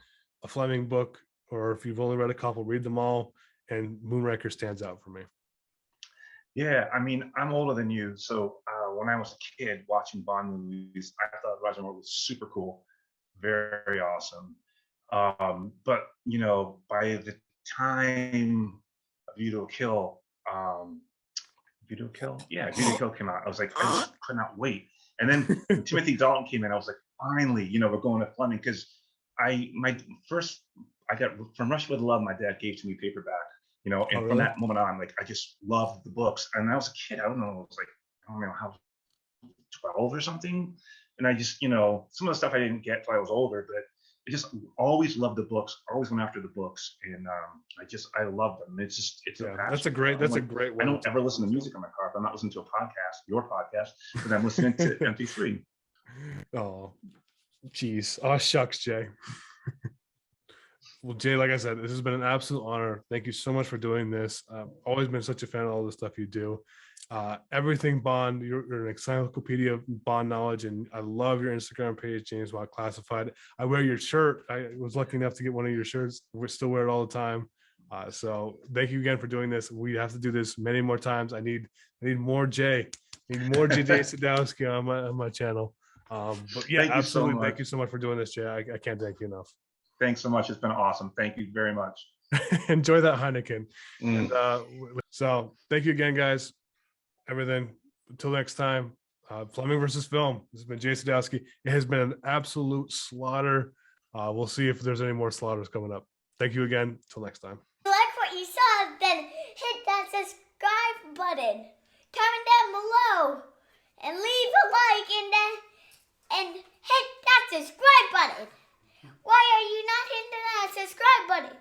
Speaker 1: a Fleming book, or if you've only read a couple, read them all. And Moonraker stands out for me.
Speaker 2: Yeah, I mean, I'm older than you, so when I was a kid watching Bond movies, I thought Roger Moore was super cool, very awesome. But you know, by the time View to a Kill, View to a Kill, yeah, View to a Kill came out, I was like, I just could not wait. And then when Timothy Dalton came in, I was like, finally, you know, we're going to Fleming, because my first I got from Rush with Love, my dad gave to me paperback, you know,
Speaker 1: Oh,
Speaker 2: and from
Speaker 1: really?
Speaker 2: that moment on, like I just loved the books. And I was a kid, I don't know, it was like, I don't know how, 12 or something. And I just, you know, some of the stuff I didn't get till I was older, but I just always loved the books, always went after the books. And I love them. It's just, it's a
Speaker 1: Yeah,
Speaker 2: passion.
Speaker 1: that's a great
Speaker 2: I
Speaker 1: one
Speaker 2: don't
Speaker 1: to
Speaker 2: ever listen to music on my car if I'm not listening to a podcast, your podcast, but I'm listening to MP3.
Speaker 1: Oh, geez. Oh, shucks, Jay. Well, Jay, like I said, this has been an absolute honor. Thank you so much for doing this. Always been such a fan of all the stuff you do. Everything Bond, you're an encyclopedia of Bond knowledge, and I love your Instagram page, James Watt Classified. I wear your shirt. I was lucky enough to get one of your shirts. We still wear it all the time. So thank you again for doing this. We have to do this many more times. I need more Jay. I need more JJ Sedowski on my channel. But yeah,
Speaker 2: Thank you so
Speaker 1: absolutely.
Speaker 2: much.
Speaker 1: Thank you so much for doing this, Jay. I can't thank you enough.
Speaker 2: Thanks so much. It's been awesome. Thank you very much.
Speaker 1: Enjoy that Heineken.
Speaker 2: Mm.
Speaker 1: And so thank you again, guys. Everything. Until next time, Fleming versus Film. This has been Jay Sedowski. It has been an absolute slaughter. We'll see if there's any more slaughters coming up. Thank you again. Till next time.
Speaker 3: If you like what you saw, then hit that subscribe button. Comment down below and leave a like, and hit that subscribe button. Why are you not hitting that subscribe button?